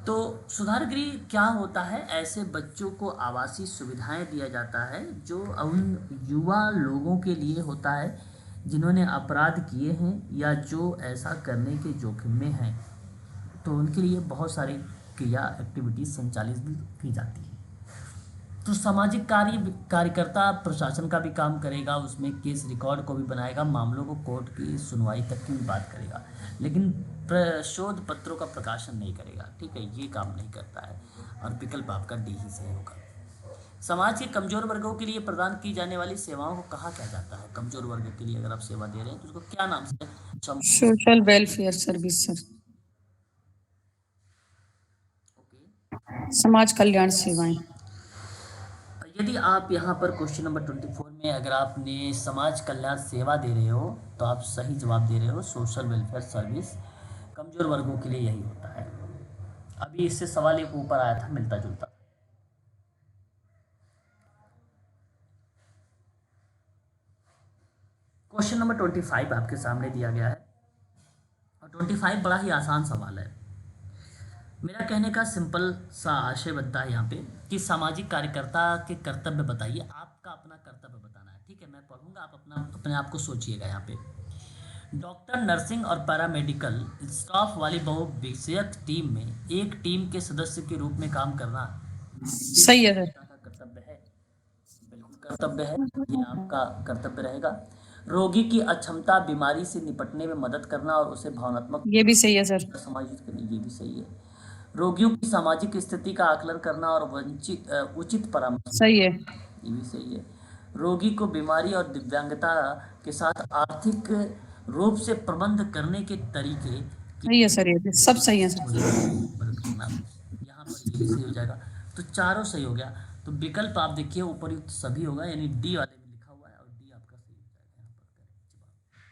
तो सुधारगृह क्या होता है? ऐसे बच्चों को आवासीय सुविधाएं दिया जाता है जो उन युवा लोगों के लिए होता है जिन्होंने अपराध किए हैं या जो ऐसा करने के जोखिम में हैं, तो उनके लिए बहुत सारी क्रिया एक्टिविटीज़ संचालित भी की जाती है। तो सामाजिक कार्यकर्ता प्रशासन का भी काम करेगा, उसमें केस रिकॉर्ड को भी बनाएगा, मामलों को कोर्ट की सुनवाई तक की भी बात करेगा, लेकिन शोध पत्रों का प्रकाशन नहीं करेगा। ठीक है, ये काम नहीं करता है और विकल्प आपका डी ही सही होगा। समाज के कमजोर वर्गों के लिए प्रदान की जाने वाली सेवाओं को कहा क्या जाता है? कमजोर वर्ग के लिए अगर आप सेवा दे रहे हैं तो उसको क्या नाम से? Social welfare service sir, okay. समाज कल्याण सेवाएं। यदि आप यहाँ पर क्वेश्चन नंबर 24 में अगर आपने समाज कल्याण सेवा दे रहे हो तो आप सही जवाब दे रहे हो, सोशल वेलफेयर सर्विस कमजोर वर्गों के लिए यही होता है। अभी इससे सवाल एक ऊपर आया था मिलता जुलता। क्वेश्चन नंबर 25 आपके सामने दिया गया है और 25 बड़ा ही आसान सवाल है। मेरा कहने का सिंपल सा आशय बनता है यहाँ पे कि सामाजिक कार्यकर्ता के कर्तव्य बताइए, आपका अपना कर्तव्य बताना है। ठीक है, मैं पढ़ूंगा, आप अपने आप को सोचिएगा। यहाँ पे डॉक्टर, नर्सिंग और पैरामेडिकल स्टाफ वाली बहुविषयक टीम में एक टीम के सदस्य के रूप में काम करना सही है सर। का कर्तव्य है, बिल्कुल कर्तव्य है, ये आपका कर्तव्य रहेगा। रोगी की अक्षमता, बीमारी से निपटने में मदद करना और उसे भावनात्मक ये भी सही है सर। समायोजित करना, ये भी सही है। रोगियों की सामाजिक स्थिति का आकलन करना और उचित परामर्श, सही है। ये भी सही है। रोगी को बीमारी और दिव्यांगता के साथ आर्थिक रूप से प्रबंध करने के तरीके सही है सर, ये भी सब सही है सर। मदद करना, यहाँ पर ये भी सही हो जाएगा। तो चारों सही हो गया। तो विकल्प आप देखिए उपयुक्त सभी होगा, यानी डी वाले में लिखा हुआ है और डी आपका सही हो जाएगा। यहाँ पर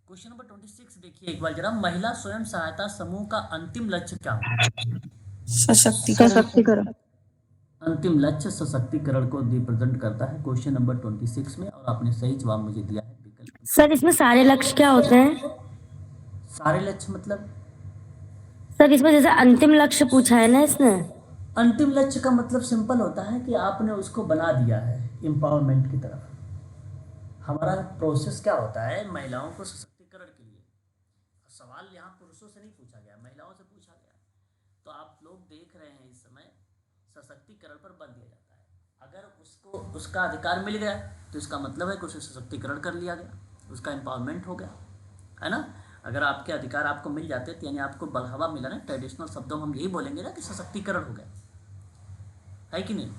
क्वेश्चन नंबर 26 देखिए एक बार जरा। महिला स्वयं सहायता समूह का अंतिम लक्ष्य क्या होगा? सशक्तिकरण। अंतिम लक्ष्य सशक्तिकरण को रिप्रेजेंट करता है क्वेश्चन नंबर 26 में, और आपने सही जवाब मुझे दिया है विकल्प। सर इसमें सारे लक्ष्य क्या होते हैं? सारे लक्ष्य मतलब? सर इसमें जैसे अंतिम लक्ष्य पूछा है ना इसने। अंतिम लक्ष्य का मतलब सिंपल होता है कि आपने उसको बना दिया है एम्पावरमेंट की तरफ। हमारा प्रोसेस क्या होता है महिलाओं को सशक्तिकरण के लिए? सवाल यहाँ पुरुषों से नहीं पूछा गया, महिलाओं से पूछा गया। तो आप लोग देख रहे हैं इस समय सशक्तिकरण पर बल दिया जाता है। अगर उसको उसका अधिकार मिल गया तो इसका मतलब है कि उसे सशक्तिकरण कर लिया गया, उसका एम्पावरमेंट हो गया, है ना। अगर आपके अधिकार आपको मिल जाते तो यानी आपको बढ़ावा मिला ना, ट्रेडिशनल शब्दों में हम यही बोलेंगे ना कि सशक्तिकरण हो गया, है कि नहीं?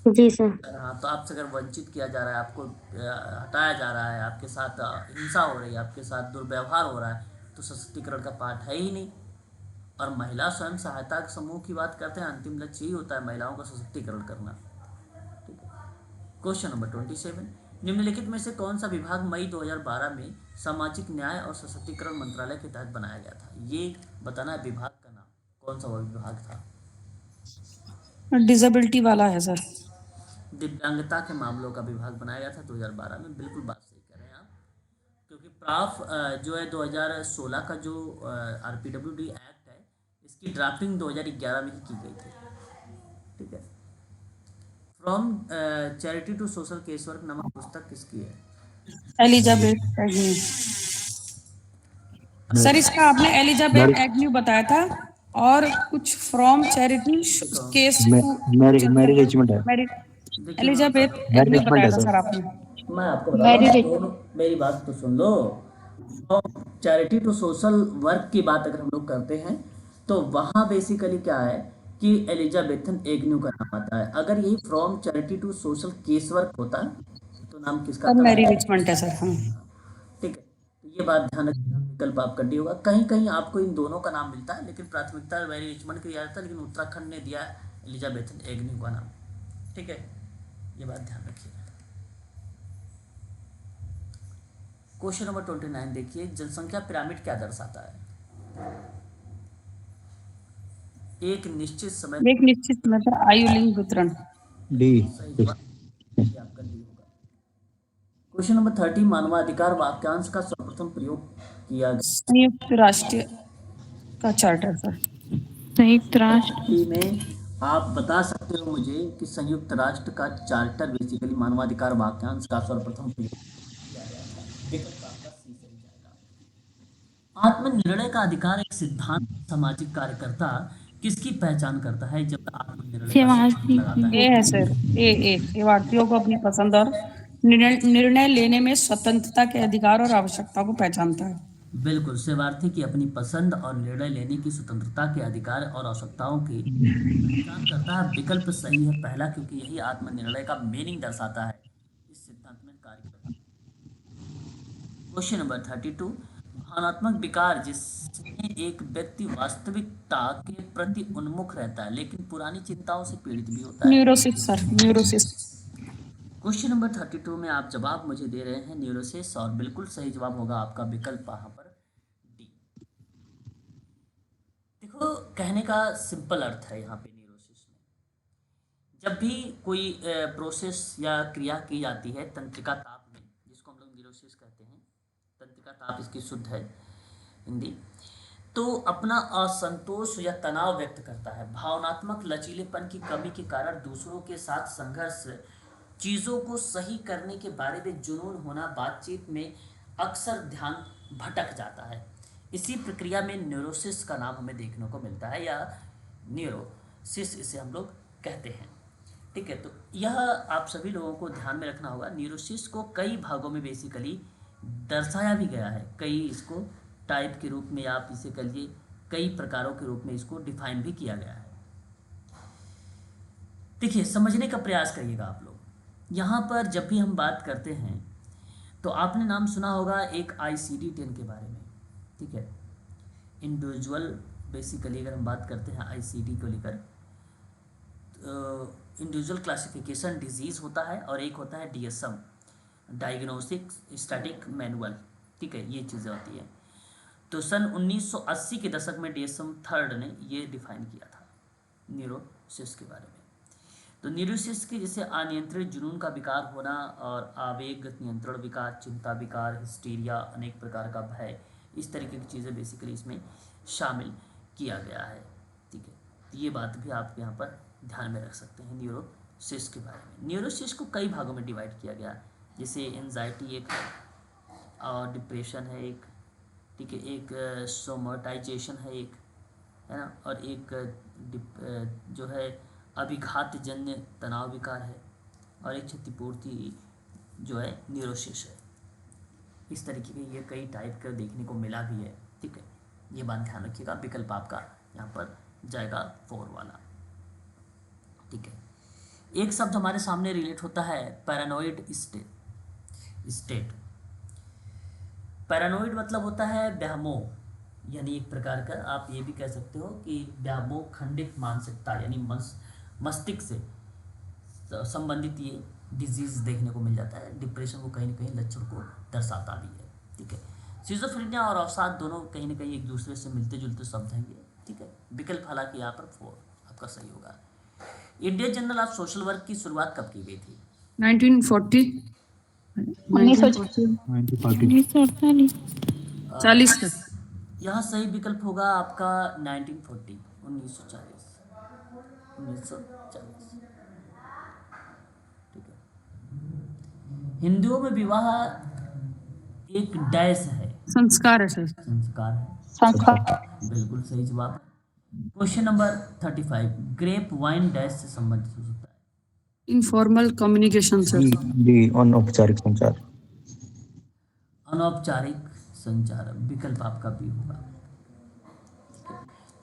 जी सर। हाँ, तो आपसे अगर वंचित किया जा रहा है, आपको हटाया जा रहा है, आपके साथ हिंसा हो रही है, आपके साथ दुर्व्यवहार हो रहा है, तो सशक्तिकरण का पार्ट है ही नहीं। और महिला स्वयं सहायता समूह की बात करते हैं, अंतिम लक्ष्य यही होता है महिलाओं का सशक्तिकरण करना। ठीक है, क्वेश्चन नंबर 27, निम्नलिखित में से कौन सा विभाग मई 2012 में सामाजिक न्याय और सशक्तिकरण मंत्रालय के तहत बनाया गया था? ये बताना है विभाग का नाम, कौन सा वो विभाग था? डिसेबिलिटी वाला है सर। दिव्यांगता के मामलों का विभाग बनाया गया था 2012 में। बिल्कुल बात सही कर रहे हैं आप, क्योंकि प्राफ जो है 2016 का जो RPWD एक्ट है, इसकी ड्राफ्टिंग 2011 में ही की गई थी। ठीक है, from charity to social case work नामक पुस्तक किसकी है? Elizabeth Agnew. सर इसका आपने एलिजाबेथ एग्न्यू बताया था और कुछ from charity case Mary Richmond है। एलिजाबेथ देखिए, एग्न्यू बताया था सर आपने। मैं आपको बता रहा हूँ, दोनों मेरी बात तो सुन लो। चैरिटी टू सोशल वर्क की बात अगर हम लोग करते हैं तो वहाँ बेसिकली क्या है कि एलिजाबेथन एग्न्यू का नाम आता है। अगर यही from charity to social case work होता तो नाम किसका था? मैरी रिचमंड है सर। हाँ ठीक है, तो ये बात ध्यान रखिएगा, विकल्प आपका डी होगा। कहीं कहीं आपको इन दोनों का नाम मिलता है, लेकिन प्राथमिकता मैरी रिचमंड को दिया जाता है, लेकिन उत्तराखंड ने दिया एलिजाबेथन एग्न्यू का नाम। ठीक है, ये बात ध्यान रखिएगा। क्वेश्चन नंबर 29 देखिए, जनसंख्या पिरामिड क्या दर्शाता है? एक निश्चित समय पर आयु लिंग वितरण। डी। सही जवाब ये आपका डी होगा। क्वेश्चन नंबर 30, मानवाधिकार वाक्यांश का सर्वप्रथम प्रयोग किया गया संयुक्त राष्ट्र का चार्टर सर। संयुक्त राष्ट्र। हिंदी में आप बता सकते हो मुझे कि संयुक्त राष्ट्र का चार्टर बेसिकली मानवाधिकार वाक्यांश का सर्वप्रथम प्रयोग किया गया था। विकल्प आपका सी सही जाएगा। आत्मनिर्णय का अधिकार एक सिद्धांत सामाजिक कार्यकर्ता किसकी पहचान करता है जब आत्मनिर्णय का सिद्धांत सेवासी लगाता है? ए है सर, ए सेवार्थियों को अपनी पसंद और निर्णय लेने में स्वतंत्रता के अधिकार और आवश्यकता को पहचानता है। बिल्कुल, सेवार्थी की अपनी पसंद और निर्णय लेने की स्वतंत्रता के अधिकार और आवश्यकताओं की पहचान करता है। विकल्प सही है पहला, क्योंकि यही आत्मनिर्णय का मीनिंग दर्शाता है इस सिद्धांत में कार्य करता है। क्वेश्चन नंबर 32, भावनात्मक विकार जिसमें एक व्यक्ति वास्तविकता के प्रति उन्मुख रहता है लेकिन पुरानी चिंताओं से पीड़ित भी होता है। Neurosis sir, neurosis. Question number 32 में आप जवाब मुझे दे रहे हैं न्यूरोसिस, और बिल्कुल सही जवाब होगा आपका विकल्प यहाँ पर डी। देखो, कहने का सिंपल अर्थ है यहाँ पे न्यूरोसिस में, जब भी कोई प्रोसेस या क्रिया की जाती है तंत्रिका ताप में, जिसको हम लोग न्यूरोसिस कहते हैं, तंत्रिका ताप इसकी शुद्ध है हिंदी, तो अपना असंतोष या तनाव व्यक्त करता है। भावनात्मक लचीलेपन की कमी के कारण दूसरों के साथ संघर्ष, चीज़ों को सही करने के बारे में जुनून होना, बातचीत में अक्सर ध्यान भटक जाता है। इसी प्रक्रिया में न्यूरोसिस का नाम हमें देखने को मिलता है, या न्यूरोसिस इसे हम लोग कहते हैं। ठीक है, तो यह आप सभी लोगों को ध्यान में रखना होगा। न्यूरोसिस को कई भागों में बेसिकली दर्शाया भी गया है, कई इसको टाइप के रूप में आप इसे कहिए, कई प्रकारों के रूप में इसको डिफाइन भी किया गया है। देखिए, समझने का प्रयास करिएगा आप लोग। यहाँ पर जब भी हम बात करते हैं तो आपने नाम सुना होगा एक ICD-10 के बारे में। ठीक है, इंडिविजुअल बेसिकली अगर हम बात करते हैं ICD को लेकर, तो इंडिविजुअल क्लासिफिकेशन डिजीज़ होता है, और एक होता है DSM, डायग्नोस्टिक स्टैटिक मैनुअल। ठीक है, ये चीज़ें होती हैं। तो सन 1980 के दशक में DSM थर्ड ने ये डिफाइन किया था न्यूरोसिस के बारे में। तो न्यूरोसिस के जैसे अनियंत्रित जुनून का विकार होना, और आवेग नियंत्रण विकार, चिंता विकार, हिस्टीरिया, अनेक प्रकार का भय, इस तरीके की चीज़ें बेसिकली इसमें शामिल किया गया है। ठीक है, तो ये बात भी आप यहाँ पर ध्यान में रख सकते हैं न्यूरोसिस के बारे में। न्यूरोसिस को कई भागों में डिवाइड किया गया, जैसे एंजाइटी एक है, और डिप्रेशन है एक, ठीक है, एक सोमेटाइजेशन है एक, है ना, और एक जो है अभिघात जन्य तनाव विकार है, और एक क्षतिपूर्ति जो है न्यूरोसिस है। इस तरीके के ये कई टाइप का देखने को मिला भी है। ठीक है, ये बात ध्यान रखिएगा। विकल्प आपका यहाँ पर जाएगा 4 वाला। ठीक है, एक शब्द हमारे सामने रिलेट होता है, पैरानोइड स्टेट। पैरानोइड मतलब होता है व्यामोह, यानी एक प्रकार का आप ये भी कह सकते हो कि व्यामोह खंडित मानसिकता, यानी मस्तिष्क से संबंधित ये डिजीज देखने को मिल जाता है। डिप्रेशन को कहीं ना कहीं लक्षण को दर्शाता भी है। ठीक है, सिजोफ्रेनिया और अवसाद दोनों कहीं ना कहीं एक दूसरे से मिलते जुलते शब्द हैं ये। ठीक है, विकल्प हालांकि यहाँ पर 4 आपका सही होगा। Indian journal of social work की शुरुआत कब की गई थी? 1940 1948। 40 तक। यहाँ सही विकल्प होगा आपका 1940, 1940। ठीक है, हिंदुओं में विवाह एक डैश है, संस्कार है सर। संस्कार है। बिल्कुल सही जवाब। Question number 35, grape wine dash से संबंधित हो सकता है? Informal communication sir. डी अनौपचारिक संचार। अनौपचारिक संचार, विकल्प आपका भी होगा।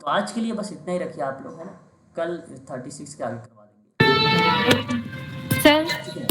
तो आज के लिए बस इतना ही रखिए आप लोग, है ना। कल 36 के आगे करवा देंगे। सर ठीक है।